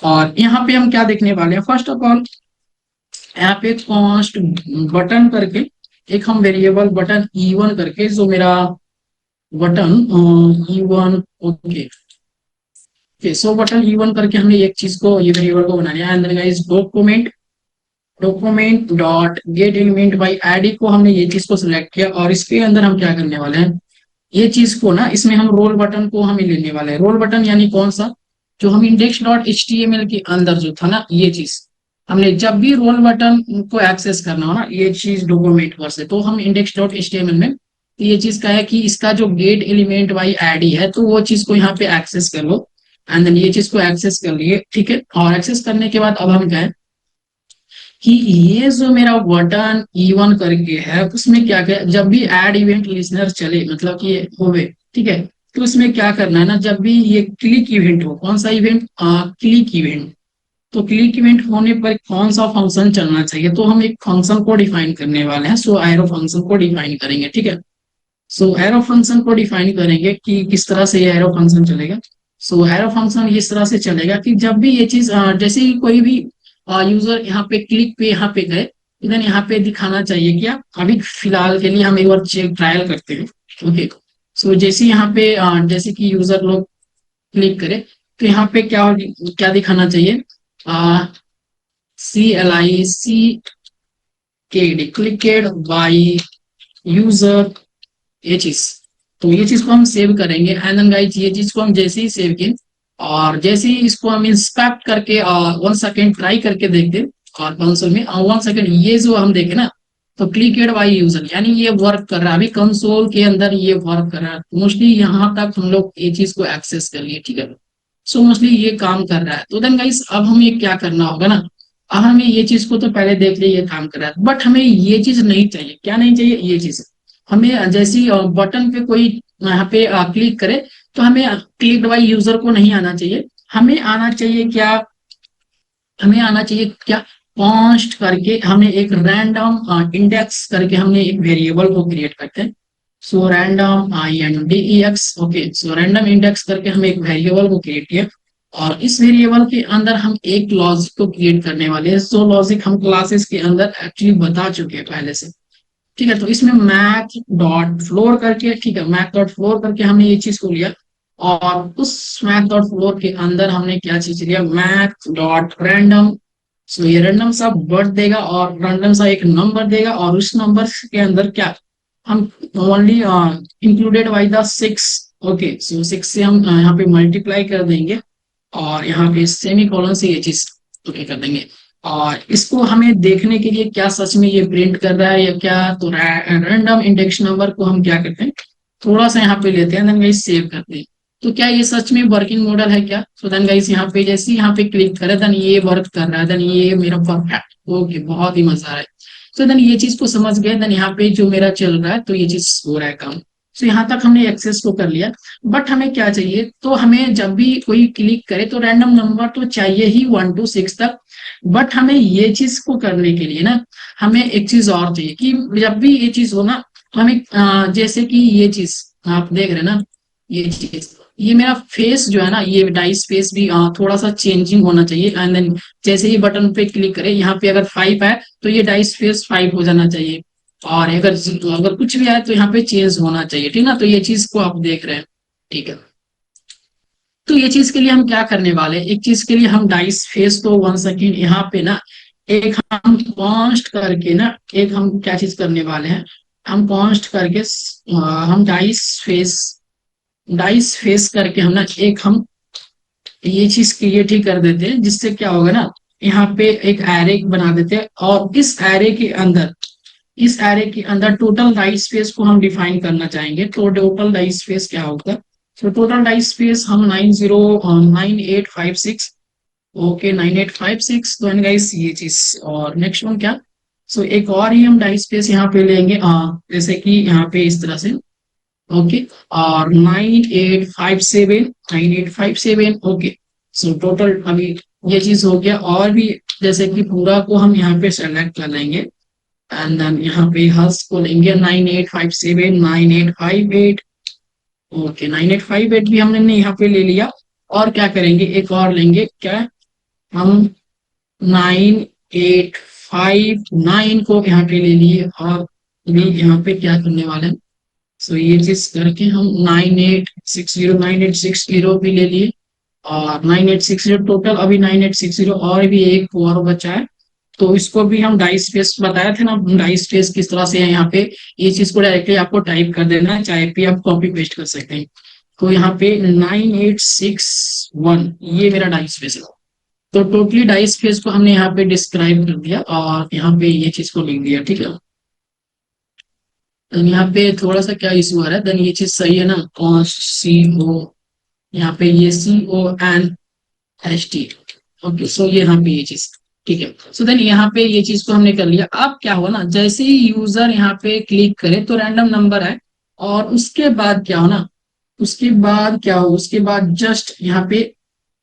और यहाँ पे हम क्या देखने वाले हैं, फर्स्ट ऑफ ऑल यहाँ पे कॉन्स्ट बटन करके एक हम वेरिएबल बटन E1 करके, जो मेरा बटन E1, ओके, सो बटन E1 करके हमने एक चीज को, ये वेरिएबल को बना लिया। And then guys document, document dot get element by ID को हमने ये चीज को सिलेक्ट किया, और इसके अंदर हम क्या करने वाले हैं, ये चीज को ना, इसमें हम रोल बटन को हम लेने वाले हैं। रोल बटन यानी कौन सा, जो हम index.html के अंदर जो था ना, ये चीज हमने जब भी रोल बटन को एक्सेस करना हो ना, ये चीज डॉक्यूमेंट पर से, तो हम index.html में तो ये चीज का है कि इसका जो गेट एलिमेंट बाई ID है, तो वो चीज को यहाँ पे एक्सेस कर लो। एंड देन ये चीज को एक्सेस कर लिए, ठीक है। और एक्सेस करने के बाद अब हम क्या है कि ये जो मेरा बटन E1 करके है, उसमें क्या क्या, जब भी ऐड इवेंट लिसनर चले, मतलब कि होवे, ठीक है, तो उसमें क्या करना है ना, जब भी ये क्लिक इवेंट हो, कौन सा इवेंट, क्लिक इवेंट, तो क्लिक इवेंट होने पर कौन सा फंक्शन चलना चाहिए, तो हम एक फंक्शन को डिफाइन करने वाले हैं। सो एरो फंक्शन को डिफाइन करेंगे, ठीक है। सो एरो फंक्शन को डिफाइन करेंगे कि किस तरह से ये एरो फंक्शन चलेगा। सो एरो फंक्शन इस तरह से चलेगा कि जब भी ये चीज, जैसे ही कोई भी यूजर यहाँ पे क्लिक पे यहाँ पे गए, इधर यहाँ पे दिखाना चाहिए क्या, अभी फिलहाल के लिए हम एक बार चेक ट्रायल करते हैं, ओके। सो जैसे यहाँ पे जैसे कि यूजर लोग क्लिक करे, तो यहाँ पे क्या क्या दिखाना चाहिए, CLIC क्लिकेड बाई यूजर, ये चीज। तो ये चीज को हम सेव करेंगे। एंड देन गाइस ये चीज को हम जैसे ही सेव किए, और जैसे ही इसको हम इंस्पेक्ट करके 1 सेकेंड ट्राई करके देखते, और कंसोल में 1 सेकेंड ये जो हम देखे ना, तो क्लिकेड बाई यूजर यानी ये वर्क कर रहा है, अभी कंसोल के अंदर ये वर्क कर रहा है। मोस्टली यहाँ तक हम लोग ये चीज को एक्सेस कर लिए, ठीक है। सो मोस्टली ये काम कर रहा है। तो देन गाइस अब हमें क्या करना होगा ना, अब हमें ये चीज को तो पहले देख लिया ये काम कर रहा है, बट हमें ये चीज नहीं चाहिए। क्या नहीं चाहिए, ये चीज हमें जैसी बटन पे कोई यहाँ पे क्लिक करे, तो हमें क्लिक बाई यूजर को नहीं आना चाहिए। हमें आना चाहिए क्या, हमें आना चाहिए क्या, कॉन्स्ट करके हमने एक रैंडम इंडेक्स करके हमने एक वेरिएबल को क्रिएट करते हैं। So random INDEX, okay. So random index करके हम एक वेरिएबल को क्रिएट किया, और इस वेरिएबल के अंदर हम एक लॉजिक को क्रिएट करने वाले हैं। सो लॉजिक हम क्लासेस के अंदर एक्चुअली बता चुके हैं पहले से, ठीक है। तो इसमें मैथ डॉट फ्लोर करके, ठीक है, मैथ डॉट फ्लोर करके हमने ये चीज को लिया, और उस मैथ डॉट फ्लोर के अंदर हमने क्या चीज लिया, मैथ डॉट रैंडम। सो ये रैंडम सा बर्थ देगा और रैंडम सा एक नंबर देगा, और उस नंबर के अंदर क्या हम only included by the six. Okay, so six से हम यहाँ पे मल्टीप्लाई कर देंगे, और यहाँ पे सेमी कॉलन से ये चीज ओके कर देंगे। और इसको हमें देखने के लिए क्या सच में ये प्रिंट कर रहा है या क्या, तो रैंडम इंडेक्स नंबर को हम क्या करते हैं, थोड़ा सा यहाँ पे लेते हैं, देन गाइस सेव करते हैं। तो क्या ये सच में वर्किंग मॉडल है क्या? तो देन गाइस यहाँ पे जैसे ही यहाँ पे क्लिक करें, देन ये वर्क कर रहा है, देन ये मेरा परफेक्ट। ओके, बहुत ही मजा आ रहा है। तो देन ये चीज को समझ गए, देन यहाँ पे जो मेरा चल रहा है, तो ये चीज हो रहा है काम। तो यहाँ तक हमने एक्सेस को कर लिया। बट हमें क्या चाहिए, तो हमें जब भी कोई क्लिक करे तो रैंडम नंबर तो चाहिए ही 1 to 6 तक। बट हमें ये चीज को करने के लिए ना, हमें एक चीज और चाहिए कि जब भी ये चीज हो ना, हमें जैसे कि ये चीज आप देख रहे हैं ना, ये चीज, ये मेरा फेस जो है ना, ये डाइस फेस भी थोड़ा सा चेंजिंग होना चाहिए। एंड देन जैसे ही बटन पे क्लिक करें, यहाँ पे अगर 5 है तो ये डाइस फेस 5 हो जाना चाहिए। और अगर अगर कुछ भी आए तो यहाँ पे चेंज होना चाहिए, ठीक ना। तो ये चीज को आप देख रहे हैं, ठीक है। तो ये चीज के लिए हम क्या करने वाले हैं, एक चीज के लिए हम डाइस फेस को 1 सेकेंड यहाँ पे ना, एक हम कॉन्स्ट करके ना, एक हम क्या चीज करने वाले हैं, हम कॉन्स्ट करके हम डाइस फेस करके हम ना, एक हम ये चीज क्रिएट ही कर देते हैं, जिससे क्या होगा ना, यहाँ पे एक एरे बना देते हैं, और इस एरे के अंदर टोटल डाई स्पेस को हम डिफाइन करना चाहेंगे। तो टोटल डाई स्पेस क्या होगा, तो टोटल डाई स्पेस हम 9856। ओके, 9856। तो गाइस ये चीज, और नेक्स्ट वन क्या, सो एक और ही हम डाई स्पेस यहाँ पे लेंगे, जैसे कि यहाँ पे इस तरह से। ओके, और 9857 ओके। सो टोटल अभी ये चीज हो गया, और भी जैसे कि पूरा को हम यहाँ पे सेलेक्ट कर लेंगे, एंड देन यहाँ पे हर्स को लेंगे 9857 9858। ओके, 9858 भी हमने यहाँ पे ले लिया। और क्या करेंगे, एक और लेंगे क्या, हम 9859 को यहाँ पे ले लिए, और भी यहाँ पे क्या करने वाले हैं, सो ये चीज करके हम 9860 भी ले लिए, और 9860 टोटल, अभी 9860 और भी एक और बचा है। तो इसको भी हम डाई स्पेस बताए थे ना, डाई स्पेस किस तरह से है यहाँ पे, ये चीज को डायरेक्टली आपको टाइप कर देना है, चाहे पे आप कॉपी पेस्ट कर सकते हैं। तो यहाँ पे 9861 ये मेरा डाई स्पेस है। तो टोटली डाई स्पेस को हमने यहाँ पे डिस्क्राइब कर दिया, और यहाँ पे ये चीज को लिख दिया, ठीक है। यहाँ पे थोड़ा सा क्या इशू आ रहा है, देन ये चीज सही है ना, CO, यहाँ पे ये CONST। ओके, सो ये यहाँ पे ये चीज, ठीक है। सो देन यहाँ पे ये चीज को हमने कर लिया। अब क्या हुआ ना, जैसे ही यूजर यहाँ पे क्लिक करे तो रैंडम नंबर है, और उसके बाद क्या हो ना, उसके बाद जस्ट यहाँ पे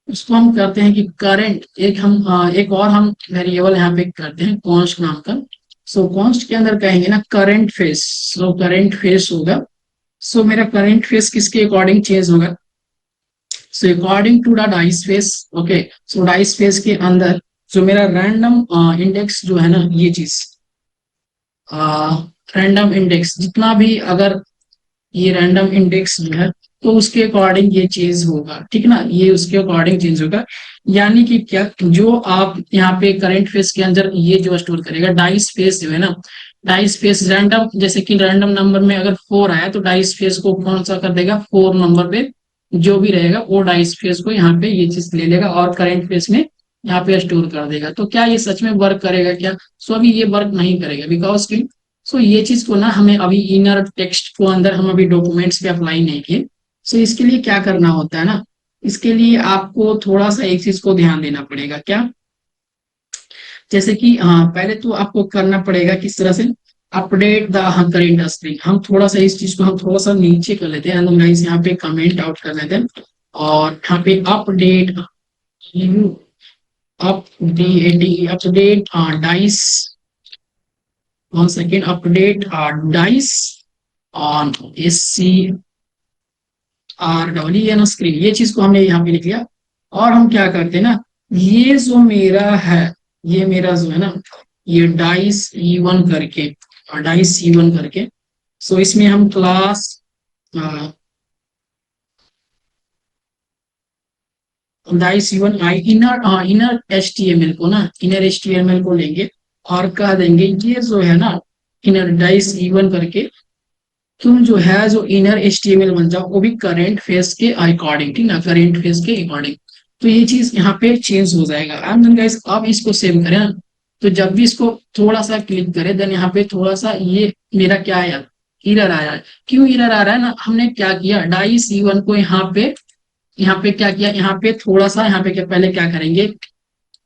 उसको हम करते हैं कि करंट, एक और हम वेरिएबल यहाँ पे करते हैं कॉन्स्ट नाम का। सो कॉन्स्ट के अंदर कहेंगे ना current face. So current face होगा, सो मेरा करंट फेस किसके अकॉर्डिंग चेंज होगा, so according to the dice face. Okay, so dice face के अंदर जो मेरा रैंडम इंडेक्स जो है ना, ये चीज रैंडम इंडेक्स जितना भी, अगर ये रैंडम इंडेक्स जो है, तो उसके अकॉर्डिंग ये चेंज होगा, ठीक ना, ये उसके अकॉर्डिंग चेंज होगा। यानी कि क्या, जो आप यहाँ पे करंट फेस के अंदर ये जो स्टोर करेगा, डाइस फेस जो है ना, डाइस फेस रैंडम, जैसे कि रैंडम नंबर में अगर 4 आया तो डाइस फेस को कौन सा कर देगा, 4 नंबर पे जो भी रहेगा वो डाइस फेस को यहाँ पे ये चीज ले लेगा, और करंट फेस में यहाँ पे स्टोर कर देगा। तो क्या ये सच में वर्क करेगा क्या? सो अभी ये वर्क नहीं करेगा, बिकॉज की, सो ये चीज को ना हमें अभी इनर टेक्स्ट को अंदर हम अभी डॉक्यूमेंट्स पे अप्लाई नहीं किए। सो इसके लिए क्या करना होता है ना, इसके लिए आपको थोड़ा सा एक चीज को ध्यान देना पड़ेगा। क्या, जैसे कि हाँ, पहले तो आपको करना पड़ेगा किस तरह से, अपडेट द करेंट स्क्रीन। हम थोड़ा सा इस चीज को हम थोड़ा सा नीचे कर लेते हैं, गाइस यहाँ पे कमेंट आउट कर लेते हैं, और यहाँ पे update update dice, 1 second, update dice on SCRWN screen, ये चीज को हमने यहाँ पे लिख लिया। और हम क्या करते हैं ना, ये जो मेरा है, ये मेरा जो है ना, ये डाइस E1 करके, और डाइस E1 करके, सो इसमें हम class dice even I inner H T M L को ना, inner H T M L को लेंगे और कह देंगे ये जो है ना इनर डाइस इवन करके तुम जो है जो inner H T M L बन जाओ, वो भी करेंट फेस के अकॉर्डिंग, ठीक ना, करेंट फेस के अकॉर्डिंग। तो ये चीज यहाँ पे चेंज हो जाएगा। एंड देन गाइस अब इसको सेव करें ना, तो जब भी इसको थोड़ा सा क्लिक करें देन यहाँ पे थोड़ा सा ये मेरा क्या आया, इरर आया है। क्यों इरर आ रहा है ना, हमने क्या किया डाई सी वन को यहाँ पे क्या किया, यहाँ पे थोड़ा सा, यहाँ पे क्या पहले क्या करेंगे,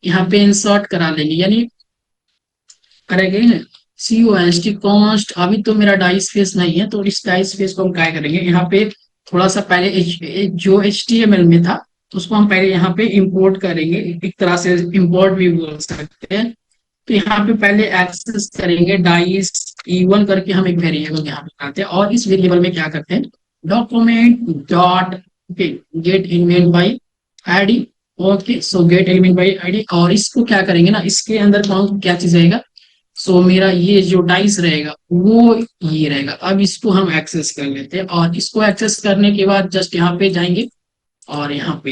यहाँ पे इंसर्ट करा लेंगे, यानी करेंगे ना सी ओ एस टी कॉन्स्ट। अभी तो मेरा डाइस फेस नहीं है, तो इस डाइस फेस को हम क्या करेंगे, यहाँ पे थोड़ा सा पहले जो एच टी एम एल में था तो उसको हम पहले यहाँ पे इंपोर्ट करेंगे, एक तरह से इंपोर्ट भी बोल सकते हैं। तो यहाँ पे पहले एक्सेस करेंगे डाइस E1 करके हम एक वेरिएबल यहाँ पे बनाते हैं, और इस वेरिएबल में क्या करते हैं, document dot get element by ID. Okay, so gate element by ID, और इसको क्या करेंगे ना, इसके अंदर कौन क्या चीज रहेगा, सो मेरा ये जो डाइस रहेगा वो ये रहेगा। अब इसको हम एक्सेस कर लेते हैं, और इसको एक्सेस करने के बाद जस्ट यहाँ पे जाएंगे और यहाँ पे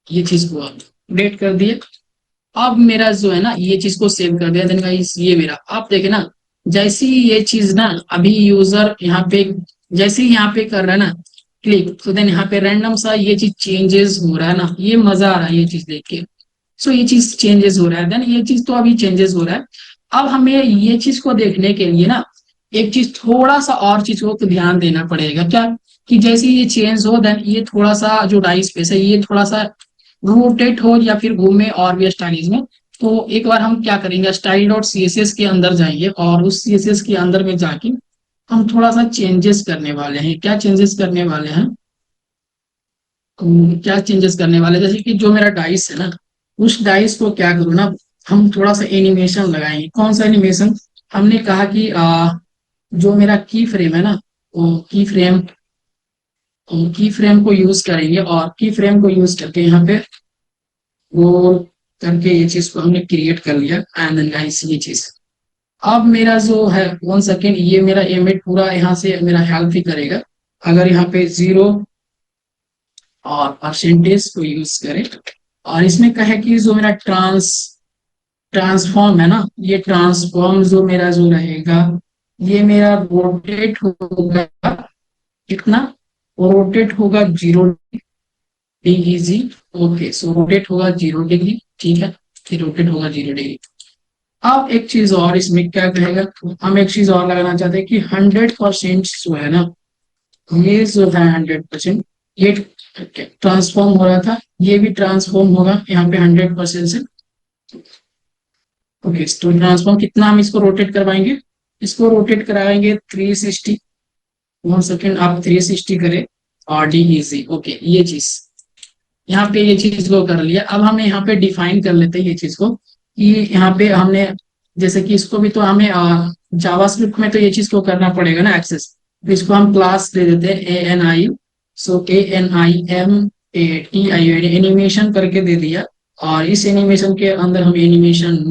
ये चीज को अपडेट कर दिए। अब मेरा जो है ना ये चीज को सेव कर दिया, देन गाइस ये मेरा आप देखे ना, जैसे ही ये चीज ना अभी यूजर यहाँ पे जैसे ही यहाँ पे कर रहा है ना क्लिक, तो देन यहाँ पे रैंडम सा ये चीज चेंजेस हो रहा है ना, ये मजा आ रहा है ये चीज देख के। सो ये चीज चेंजेस हो रहा है, देन ये चीज तो अभी चेंजेस हो रहा है। अब हमें ये चीज को देखने के लिए ना एक चीज थोड़ा सा और चीज को ध्यान देना पड़ेगा, क्या कि जैसे ये चेंज हो देन ये थोड़ा सा जो डाई स्पेस है ये थोड़ा सा रोटेट हो या फिर घूमे और भी स्टाइलिश में। तो एक बार हम क्या करेंगे, style dot C S S के अंदर जाएंगे और उस सी एस एस के अंदर में जाके हम थोड़ा सा चेंजेस करने वाले हैं। क्या चेंजेस करने वाले हैं, क्या चेंजेस करने वाले हैं, जैसे कि जो मेरा डाइस है ना उस डाइस को क्या करूँ ना, हम थोड़ा सा एनिमेशन लगाएंगे। कौन सा एनिमेशन, हमने कहा कि जो मेरा की फ्रेम है ना वो की फ्रेम को यूज करेंगे, और की फ्रेम को यूज करके यहाँ पे वो करके ये चीज को हमने क्रिएट कर लिया। एंड देन गाइस ये चीज अब मेरा जो है 1 सेकेंड, ये मेरा इमेज पूरा यहाँ से मेरा हेल्प ही करेगा। अगर यहाँ पे 0 और परसेंटेज को यूज करें, और इसमें कहे कि जो मेरा ट्रांसफॉर्म है ना, ये ट्रांसफॉर्म जो मेरा जो रहेगा ये मेरा रोटेट होगा कितना, रोटेट होगा 0 डिग्री। ओके, सो रोटेट होगा 0 डिग्री, ठीक है, फिर रोटेट होगा 0 डिग्री। अब एक चीज और इसमें क्या कहेगा, हम एक चीज और लगाना चाहते हैं कि 100% जो है ना, ये जो है 100% ये ट्रांसफॉर्म हो रहा था, ये भी ट्रांसफॉर्म होगा यहाँ पे 100% से। ओके, तो ट्रांसफॉर्म कितना हम इसको रोटेट करवाएंगे, इसको रोटेट कराएंगे 360। 1 सेकेंड आप 360 करें और डी इजी। ओके, ये चीज यहाँ पे ये चीज को कर लिया। अब हमें यहाँ पे डिफाइन कर लेते हैं ये चीज को कि यहाँ पे हमने जैसे कि इसको भी तो हमें जावास्क्रिप्ट में तो ये चीज को करना पड़ेगा ना एक्सेस, तो इसको हम क्लास दे देते हैं ANI। सो ANIMATI एनिमेशन करके दे दिया, और इस एनिमेशन के अंदर हम एनिमेशन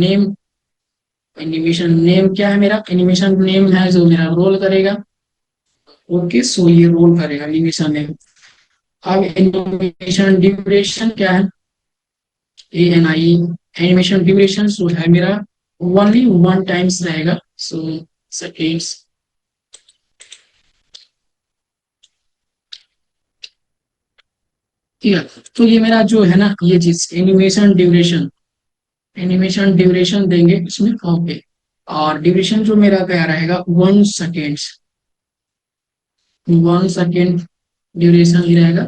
नेम क्या है, मेरा एनिमेशन नेम है जो मेरा रोल करेगा। ओके, सो ये रोल करेगा एनिमेशन नेम। अब एनिमेशन ड्यूरेशन क्या है, ANI एनिमेशन ड्यूरेशन जो है मेरा ओनली 1 टाइम्स रहेगा, सो सेकेंड्स। ठीक है, तो ये मेरा जो है ना ये चीज एनिमेशन ड्यूरेशन देंगे इसमें। ओके, और ड्यूरेशन जो मेरा क्या रहेगा 1 सेकेंड ड्यूरेशन ही रहेगा।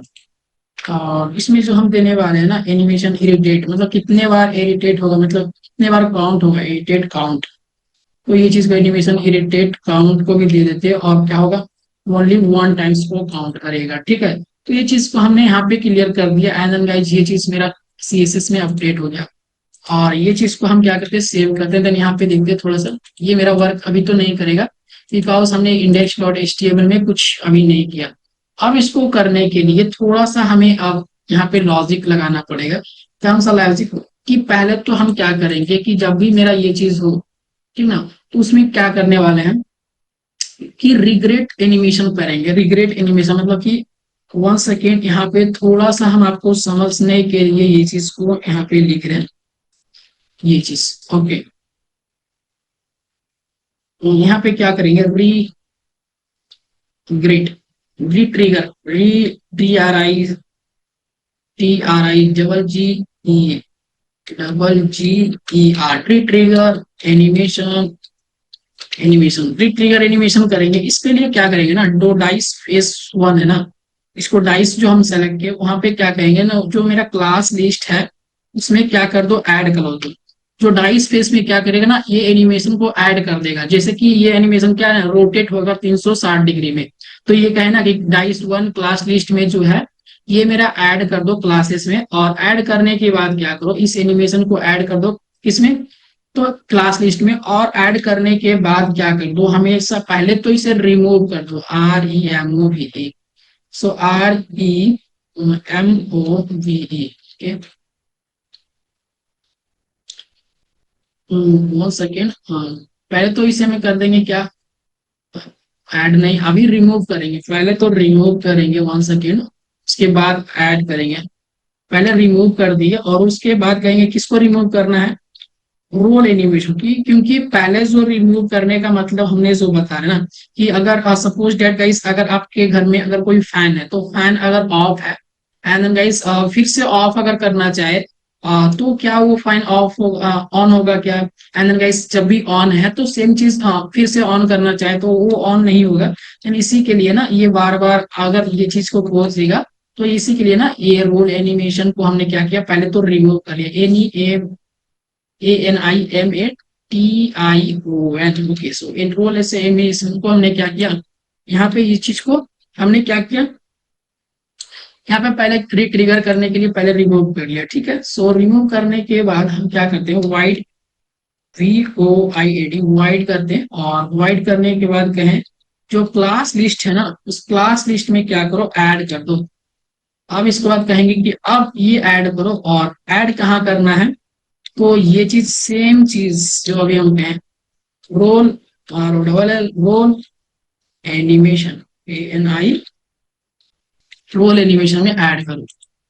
और इसमें जो हम देने वाले हैं ना एनिमेशन इरिटेट, मतलब कितने बार इरिटेट होगा, मतलब कितने बार काउंट होगा, इरिटेट काउंट। तो ये चीज को एनिमेशन इरिटेट काउंट को भी दे देते हैं, और क्या होगा ओनली 1 टाइम्स को काउंट करेगा। ठीक है, तो ये चीज को हमने यहाँ पे क्लियर कर दिया। एंड देन गाइस ये चीज मेरा CSS में अपडेट हो गया, और ये चीज को हम क्या करते हैं सेव करते हैं। देन यहाँ पे देखते हैं थोड़ा सा, ये मेरा वर्क अभी तो नहीं करेगा बिकॉज हमने इंडेक्स डॉट HTML में कुछ अभी नहीं किया। अब इसको करने के लिए थोड़ा सा हमें अब यहाँ पे लॉजिक लगाना पड़ेगा। कौन सा लॉजिक, कि पहले तो हम क्या करेंगे कि जब भी मेरा ये चीज हो, ठीक ना, तो उसमें क्या करने वाले हैं कि रिग्रेट एनिमेशन करेंगे। रिग्रेट एनिमेशन मतलब कि वन सेकेंड, यहाँ पे थोड़ा सा हम आपको समझने के लिए ये चीज को यहाँ पे लिख रहे हैं, ये चीज। ओके, तो यहाँ पे क्या करेंगे, री ग्रिड, री ट्रिगर, री T R I double ji E, double ji E R, री ट्रिगर एनिमेशन। एनिमेशन, री ट्रिगर एनिमेशन करेंगे, इसके लिए क्या करेंगे ना, दो डाइस फेस वन है ना, इसको डाइस जो हम सेलेक्ट किए वहां पे क्या कहेंगे ना, जो मेरा क्लास लिस्ट है उसमें क्या कर दो, ऐड कर दो। जो डाइस फेस में क्या करेगा ना, ये एनिमेशन को ऐड कर देगा। जैसे कि ये एनिमेशन क्या है, रोटेट होगा 360 डिग्री में। तो ये कहे ना कि डाइस वन क्लास लिस्ट में जो है ये मेरा ऐड कर दो क्लासेस में, और ऐड करने के बाद क्या करो, इस एनिमेशन को ऐड कर दो किसमें, तो क्लास लिस्ट में। और ऐड करने के बाद क्या कर दो, हमेशा पहले तो इसे रिमूव कर दो, REMOVE, सो REMOVE। वन सेकेंड, हाँ, पहले तो इसे हमें कर देंगे क्या, ऐड नहीं, अभी रिमूव करेंगे, पहले तो रिमूव करेंगे, वन सेकेंड, उसके बाद ऐड करेंगे। पहले रिमूव कर दिए और उसके बाद कहेंगे किसको रिमूव करना है, रोल एनिमेशन की। क्योंकि पहले जो रिमूव करने का मतलब हमने जो बता रहे ना, कि अगर सपोज डेट गाइस, अगर आपके घर में अगर कोई फैन है तो फैन अगर ऑफ है, एंड गाइस फिर से ऑफ अगर करना चाहे तो क्या वो फैन ऑफ ऑन होगा क्या, एंड देन गाइस जब भी ऑन है तो सेम चीज फिर से ऑन करना चाहे तो वो ऑन नहीं होगा। यानी इसी के लिए ना ये बार बार अगर ये चीज को खोज देगा, तो इसी के लिए ना ये रोल एनिमेशन को हमने क्या किया, पहले तो रिमूव कर लिया, ANIMATION। ओके, सो एनरोल ऐसे एनिमेशन को हमने क्या किया, यहाँ पे इस चीज को हमने क्या किया, यहाँ पे पहले ट्रिगर करने के लिए पहले रिमूव कर लिया, ठीक है। सो रिमूव करने के बाद हम क्या करते हैं, वाइड, VOID वाइड करते हैं, और वाइड करने के बाद कहें जो क्लास लिस्ट है ना, उस क्लास लिस्ट में क्या करो, ऐड कर दो। अब इसके बाद कहेंगे कि अब ये ऐड करो, और ऐड कहाँ करना है, तो ये चीज सेम चीज जो अभी हम कहें, roll, ROLL, roll animation, ANI, roll animation में ऐड करो।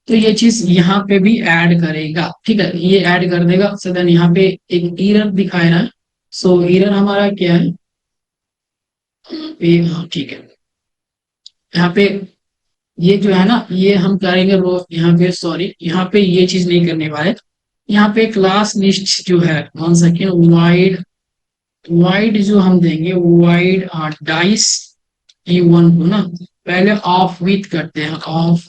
तो ये चीज यहाँ पे भी ऐड करेगा, ठीक है, ये ऐड कर देगा। सो देन यहाँ पे एक एरर दिखाए रहा है, सो एरर हमारा क्या है, हाँ ठीक है, यहाँ पे ये जो है ना, ये हम करेंगे रो, यहाँ पे सॉरी, यहाँ पे ये चीज नहीं करने वाले। यहाँ पे क्लास लिस्ट जो है, वन सेकेंड, वाइड, वाइड जो हम देंगे, वाइड डाइस E1 को ना पहले ऑफ विथ करते हैं, of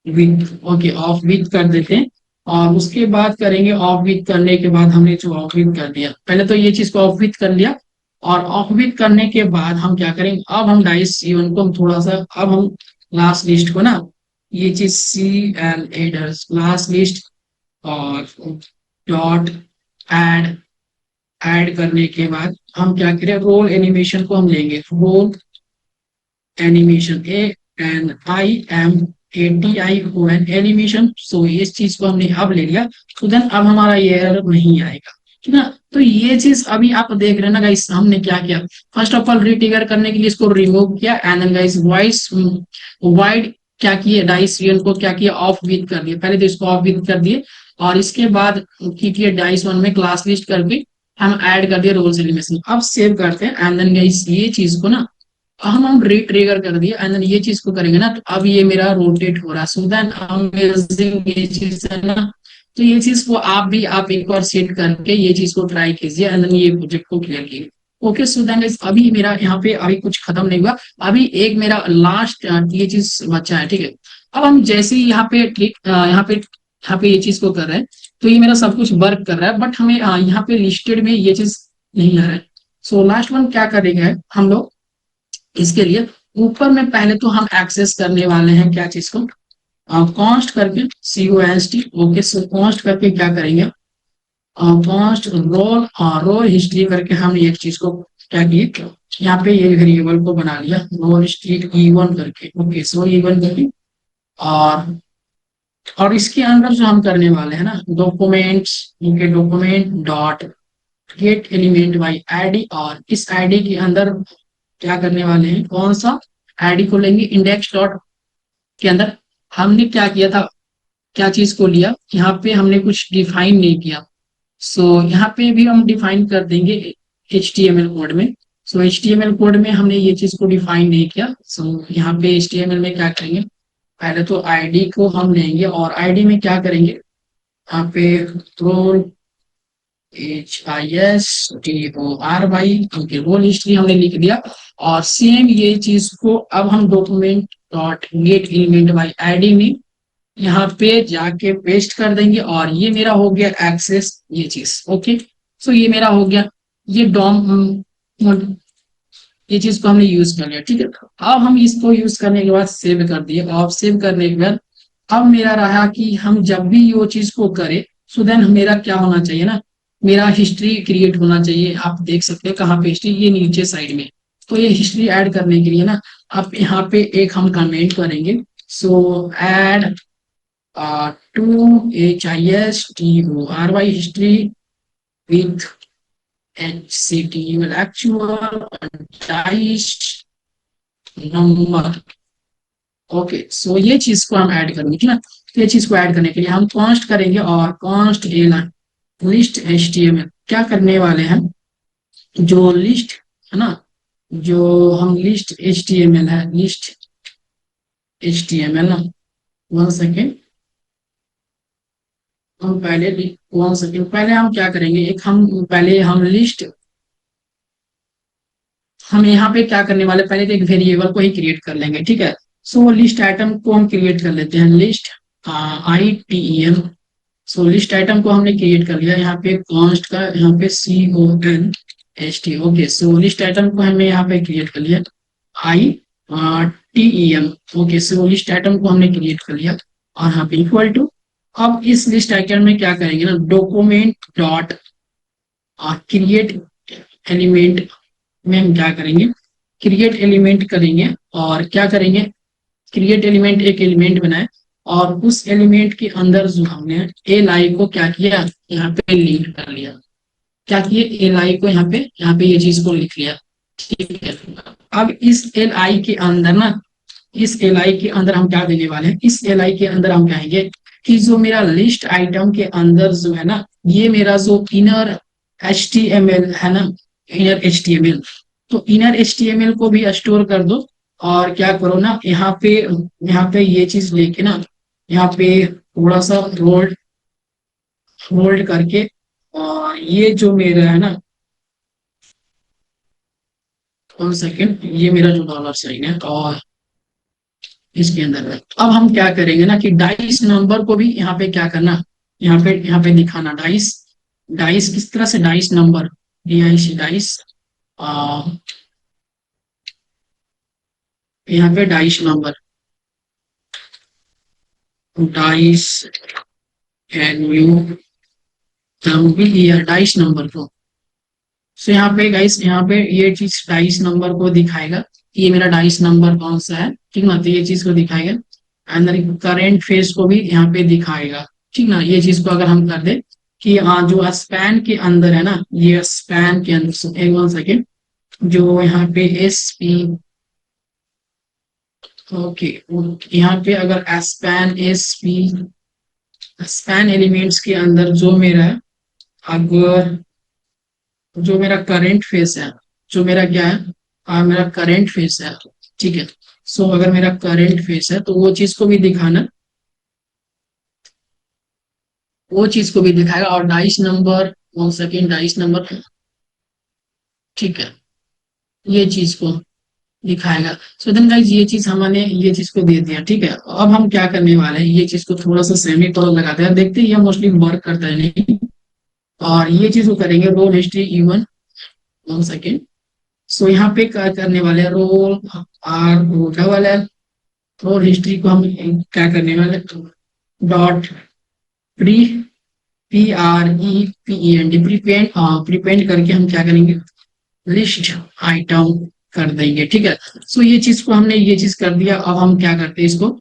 with, okay, of with कर देते हैं। और उसके बाद करेंगे, ऑफ विथ करने के बाद हमने जो ऑफ विथ कर दिया, पहले तो ये चीज को ऑफ विथ कर लिया, और ऑफ विथ करने के बाद हम क्या करेंगे, अब हम डाइस C1 को हम थोड़ा सा, अब हम क्लास लिस्ट को ना, ये चीज CLA क्लास लिस्ट, और डॉट ऐड, ऐड करने के बाद हम क्या करें, रोल एनिमेशन को हम लेंगे, रोल एनिमेशन, ANIMATION एनिमेशन। सो इस चीज को हमने अब ले लिया, तो देन अब हमारा ये एरर नहीं आएगा, ठीक है ना। तो ये चीज अभी आप देख रहे हैं ना गाइस, हमने क्या किया, फर्स्ट ऑफ ऑल रिट्रिगर करने के लिए इसको रिमूव किया, एंड देन गाइस वॉइस वाइड क्या किए, डाइस वन को क्या किया, ऑफ विथ कर दिया, पहले तो इसको ऑफ विथ कर दिए, और इसके बाद की किए डाइस वन में क्लास लिस्ट करके हम ऐड कर दिए रोल्स एनिमेशन। अब सेव करते हैं, एंड देन गाइस ये चीज को ना हम रिट्रिगर कर दिया, एंड देन ये चीज को करेंगे ना, तो अब ये मेरा रोटेट हो रहा है। सो देन अमेजिंग ये चीज है ना, तो ये चीज को आप भी आप एक बार सेट करके ये चीज को ट्राई कीजिए, एंड देन ये प्रोजेक्ट को क्लियर कीजिए। ओके, सो देन अभी मेरा यहाँ पे अभी कुछ खत्म नहीं हुआ, अभी एक मेरा लास्ट ये चीज बचा है, ठीक है। अब हम जैसे ही यहाँ पे क्लिक, यहाँ पे ये चीज को कर रहे हैं, तो ये मेरा सब कुछ वर्क कर रहा है, बट हमें यहाँ पे लिस्टेड में ये चीज नहीं आ रहा है। सो लास्ट वन क्या करेंगे हम लोग, इसके लिए ऊपर में पहले तो हम एक्सेस करने वाले हैं क्या चीज को, कॉन्स्ट करके, CONST। ओके, सो कॉन्स्ट करके क्या करेंगे, कॉन्स्ट रोल, रोल हिस्ट्री करके हम एक चीज को क्या किए, यहाँ पे ये वेरिएबल को बना लिया, रोल हिस्ट्री E1 करके। ओके, सो E1 करके, और इसके अंदर जो हम करने वाले हैं ना, documents, okay, document dot get element by ID, और इस ID के अंदर क्या करने वाले हैं, कौन सा आईडी को लेंगे, इंडेक्स डॉट के अंदर हमने क्या किया था, क्या चीज को लिया, यहाँ पे हमने कुछ डिफाइन नहीं किया। सो यहाँ पे भी हम डिफाइन कर देंगे HTML कोड में। सो HTML कोड में हमने ये चीज को डिफाइन नहीं किया। सो यहाँ पे HTML में क्या करेंगे, पहले तो आईडी को हम लेंगे और आईडी में क्या करेंगे, यहाँ पे roll HISTORY, okay, roll history हमने लिख दिया। और सेम ये चीज को अब हम document dot get element by ID में यहाँ पे जाके पेस्ट कर देंगे और ये मेरा हो गया एक्सेस, ये चीज ओके। सो ये मेरा हो गया, ये डॉम, ये चीज को हमने यूज कर लिया, ठीक है। अब हम इसको यूज करने के बाद सेव कर दिए और सेव करने के बाद अब मेरा रहा कि हम जब भी ये चीज को करें, सो देन मेरा क्या होना चाहिए ना, मेरा हिस्ट्री क्रिएट होना चाहिए। आप देख सकते हैं कहाँ पे हिस्ट्री, ये नीचे साइड में। तो ये हिस्ट्री ऐड करने के लिए ना, अब यहाँ पे एक हम कमेंट करेंगे, so add to HISTORY history with HTML actual dice number, okay. So ये चीज को हम ऐड करेंगे, ठीक है। तो ये चीज को ऐड करने के लिए हम कॉन्स्ट करेंगे और कॉन्स्ट लिस्ट HTML क्या करने वाले हैं, जो लिस्ट है ना, जो हम लिस्ट HTML है, लिस्ट HTML ना, 1 सेकेंड, हम पहले 1 सेकेंड पहले हम क्या करेंगे, एक हम पहले हम लिस्ट, हम यहाँ पे क्या करने वाले, पहले तो एक वेरिएबल को ही क्रिएट कर लेंगे, ठीक है। सो लिस्ट आइटम को हम क्रिएट कर लेते हैं, लिस्ट ITEM। सो लिस्ट आइटम को हमने क्रिएट कर लिया, यहाँ पे कॉन्स्ट का यहाँ पे CONST, ओके। सो लिस्ट आइटम को हमने यहाँ पे क्रिएट कर लिया ITEM, ओके। सो लिस्ट आइटम को हमने क्रिएट कर लिया और यहाँ पे इक्वल टू, अब इस लिस्ट आइटम में क्या करेंगे ना, डॉक्यूमेंट डॉट क्रिएट एलिमेंट में हम क्या करेंगे, क्रिएट एलिमेंट करेंगे और क्या करेंगे, क्रिएट एलिमेंट एक एलिमेंट बनाए और उस एलिमेंट के अंदर जो हमने li को क्या किया, यहाँ पे लिंक कर लिया, क्या किए, li को यहाँ पे ये चीज को लिख लिया, ठीक है। अब इस li के अंदर ना, इस li के अंदर हम क्या देने वाले हैं, इस li के अंदर हम कहेंगे कि जो मेरा लिस्ट आइटम के अंदर जो है ना, ये मेरा जो इनर HTML है ना, इनर HTML, तो इनर HTML को भी स्टोर कर दो और क्या करो ना, यहाँ पे ये चीज लेके ना, यहाँ पे थोड़ा सा होल्ड करके, और ये जो मेरा है ना, 1 सेकेंड, ये मेरा जो डॉलर साइन है और इसके अंदर है। अब हम क्या करेंगे ना कि डाइस नंबर को भी यहाँ पे क्या करना, यहाँ पे दिखाना, डाइस, डाइस किस तरह से, डाइस नंबर, DIC डाइस, यहाँ पे dice number, dice dice number को। सो यहाँ पे गाइस, यहाँ पे ये चीज डाइस नंबर को दिखाएगा, ये मेरा डाइस नंबर कौन सा है, ठीक ना, तो ये चीज को दिखाएगा। अंदर करेंट फेज को भी यहाँ पे दिखाएगा, ठीक ना। ये चीज को अगर हम कर दे कि हाँ, जो स्पैन के अंदर है ना, ये स्पैन के अंदर, एक 1 सेकेंड, जो यहाँ पे SP, ओके, यहाँ पे अगर स्पैन एलिमेंट्स के अंदर जो मेरा है, अगर जो मेरा करंट फेस है, जो मेरा क्या है, मेरा करंट फेस है, ठीक है। सो अगर मेरा करंट फेस है तो वो चीज को भी दिखाना, वो चीज को भी दिखाएगा। और dice number, 1 second, dice number, ठीक है, ये चीज को दिखाएगा। सो देन गाइस, ये चीज हमने ये चीज को दे दिया, ठीक है। अब हम क्या करने वाले हैं, ये चीज को थोड़ा सा सेमी कॉलम लगाते हैं, देखते हैं ये मोस्टली वर्क करता है नहीं। और ये चीज को करेंगे रोल हिस्ट्री इवन, 1 सेकेंड। सो यहाँ पे क्या करने वाले हैं, रोल ROLL, रोल हिस्ट्री को हम क्या करने वाले, डॉट प्रीपेंड करके हम क्या करेंगे, लिस्ट आइटम कर देंगे, ठीक है। सो ये चीज को हमने ये चीज कर दिया। अब हम क्या करते हैं, इसको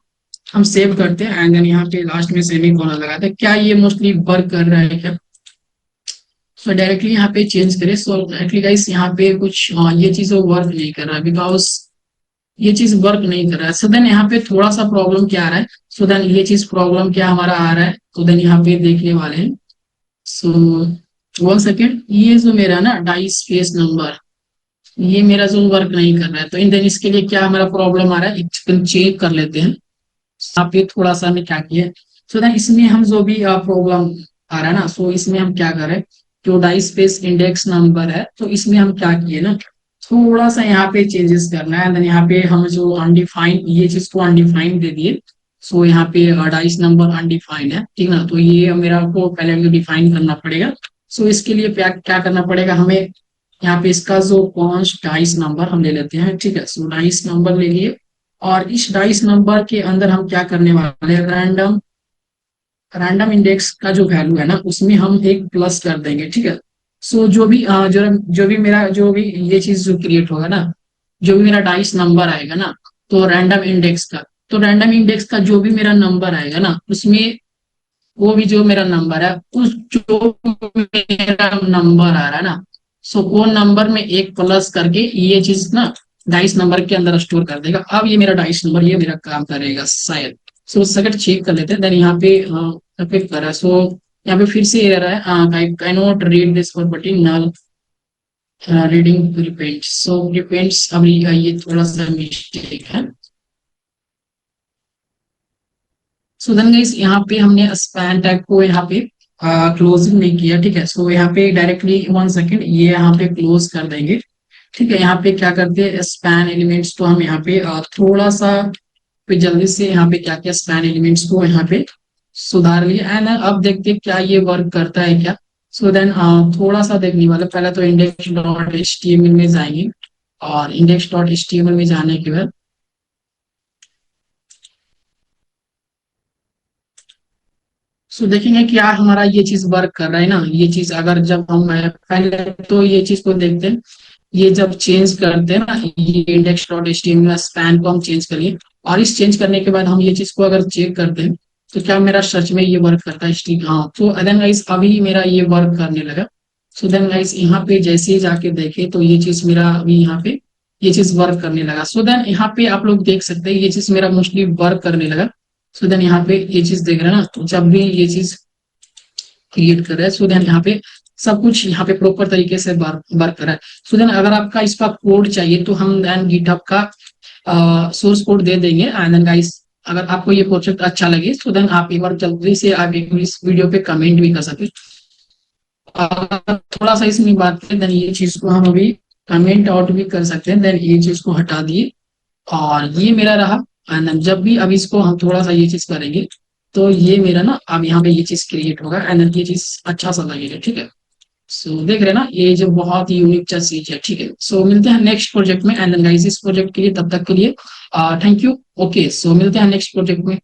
हम सेव करते हैं एंड देन यहाँ पे लास्ट में सेमी कॉलम लगाते हैं। क्या ये मोस्टली वर्क कर रहा है क्या, सो डायरेक्टली यहाँ पे चेंज करें। सो डायरेक्टली गाइस, यहाँ पे कुछ ये चीज वर्क नहीं कर रहा है, बिकॉज ये चीज वर्क नहीं कर रहा है। सो देन यहाँ पे थोड़ा सा प्रॉब्लम क्या आ रहा है, सो देन ये चीज प्रॉब्लम क्या हमारा आ रहा है, तो देन यहाँ पे देखने वाले हैं। सो 1 सेकेंड, ये जो मेरा ना डाई स्पेस नंबर, ये मेरा जो वर्क नहीं कर रहा है, तो इन देन इसके लिए क्या हमारा प्रॉब्लम आ रहा है, चेक कर लेते हैं। यहाँ पे थोड़ा सा हमने क्या किया, सो देन इसमें हम जो भी प्रॉब्लम आ रहा है ना, सो इसमें हम क्या कर रहे हैं, जो डाई स्पेस इंडेक्स नंबर है, तो इसमें हम क्या किए ना, थोड़ा सा यहाँ पे चेंजेस करना है। देन यहाँ पे हम जो अनडिफाइंड, ये चीज को अनडिफाइंड दे दिए। सो यहाँ पे डाइस नंबर अनडिफाइंड है, ठीक ना, तो ये मेरा को पहले डिफाइन करना पड़ेगा। सो इसके लिए क्या क्या करना पड़ेगा हमें, यहाँ पे इसका जो कॉन्स्ट डाइस नंबर हम ले लेते हैं, ठीक है। सो डाइस नंबर ले लिए, और इस डाइस नंबर के अंदर हम क्या करने वाले हैं, रैंडम रैंडम इंडेक्स का जो वैल्यू है ना, उसमें हम एक प्लस कर देंगे, ठीक है। सो जो भी मेरा जो भी ये चीज जो क्रिएट होगा ना, जो भी मेरा डाइस नंबर आएगा ना, तो रैंडम इंडेक्स का, तो रैंडम इंडेक्स का जो भी मेरा नंबर आएगा ना, उसमें वो भी जो मेरा नंबर है, उस जो मेरा नंबर आ रहा है ना, सो वो नंबर में एक प्लस करके ये चीज ना डाइस नंबर के अंदर स्टोर कर देगा। अब ये मेरा डाइस नंबर ये मेरा काम करेगा शायद। सो सेकंड चेक कर लेते हैं। देन यहाँ पे कर रहा है, सो यहाँ पे फिर से एरर है, I can not read this property null reading repent. So repents, अब ये थोड़ा सा मिस्टेक है। सो देन गाइस यहाँ पे हमने स्पैन टैग को यहाँ पे क्लोजिंग नहीं किया, ठीक है। सो यहाँ पे डायरेक्टली 1 सेकेंड ये यहाँ पे क्लोज कर देंगे, ठीक है। यहाँ पे क्या करते हैं, स्पैन एलिमेंट्स को हम यहाँ पे थोड़ा सा पे जल्दी से यहाँ पे क्या क्या स्पैन एलिमेंट्स को यहाँ पे सुधार लिया। एंड अब देखते हैं क्या ये वर्क करता है क्या। सो देन थोड़ा सा देखने वाले, पहले तो index dot H T M L में जाएंगे, और index dot H T M L में जाने के बाद सो देखेंगे क्या हमारा ये चीज वर्क कर रहा है ना। ये चीज अगर जब हम पहले तो ये चीज को देखते हैं, ये जब चेंज करते हैं ना, ये index dot H T M L span को हम चेंज करिए, और इस चेंज करने के बाद हम ये चीज को अगर चेक करते हैं, तो क्या मेरा सच में ये वर्क करता है स्ट्रिंग, हाँ। तो देन गाइस अभी मेरा ये वर्क करने लगा। सो देन गाइस यहाँ पे जैसे ही जाके देखे, तो ये चीज मेरा अभी यहाँ पे ये चीज वर्क करने लगा। सो देन यहाँ पे आप लोग देख सकते हैं ये चीज मेरा मोस्टली वर्क करने लगा। सो देन यहाँ पे ये चीज देख रहे हैं ना, तो जब भी ये चीज क्रिएट कर रहा है, सो देन यहाँ पे सब कुछ यहाँ पे प्रॉपर तरीके से वर्क कर रहा है। सो देन अगर आपका इसका कोड चाहिए, तो हम देन गिटहब का सोर्स कोड दे देंगे। एंड देन गाइस अगर आपको ये प्रोजेक्ट अच्छा लगे, तो देन आप एक बार जल्दी से आप इस वीडियो पे कमेंट भी कर सकते हैं। थोड़ा सा इसमें बात करें, देन ये चीज को हम अभी कमेंट आउट भी कर सकते हैं। देन ये चीज को हटा दिए, और ये मेरा रहा। एंड जब भी अब इसको हम थोड़ा सा ये चीज करेंगे, तो ये मेरा ना अब यहाँ पे ये चीज क्रिएट होगा, एंड ये चीज अच्छा सा लगेगा, ठीक है। सो देख रहे हैं ना, ये जो बहुत ही यूनिक चीज है, ठीक है। सो मिलते हैं नेक्स्ट प्रोजेक्ट में। एंड गाइस इस प्रोजेक्ट के लिए, तब तक के लिए थैंक यू। ओके, सो मिलते हैं नेक्स्ट प्रोजेक्ट में।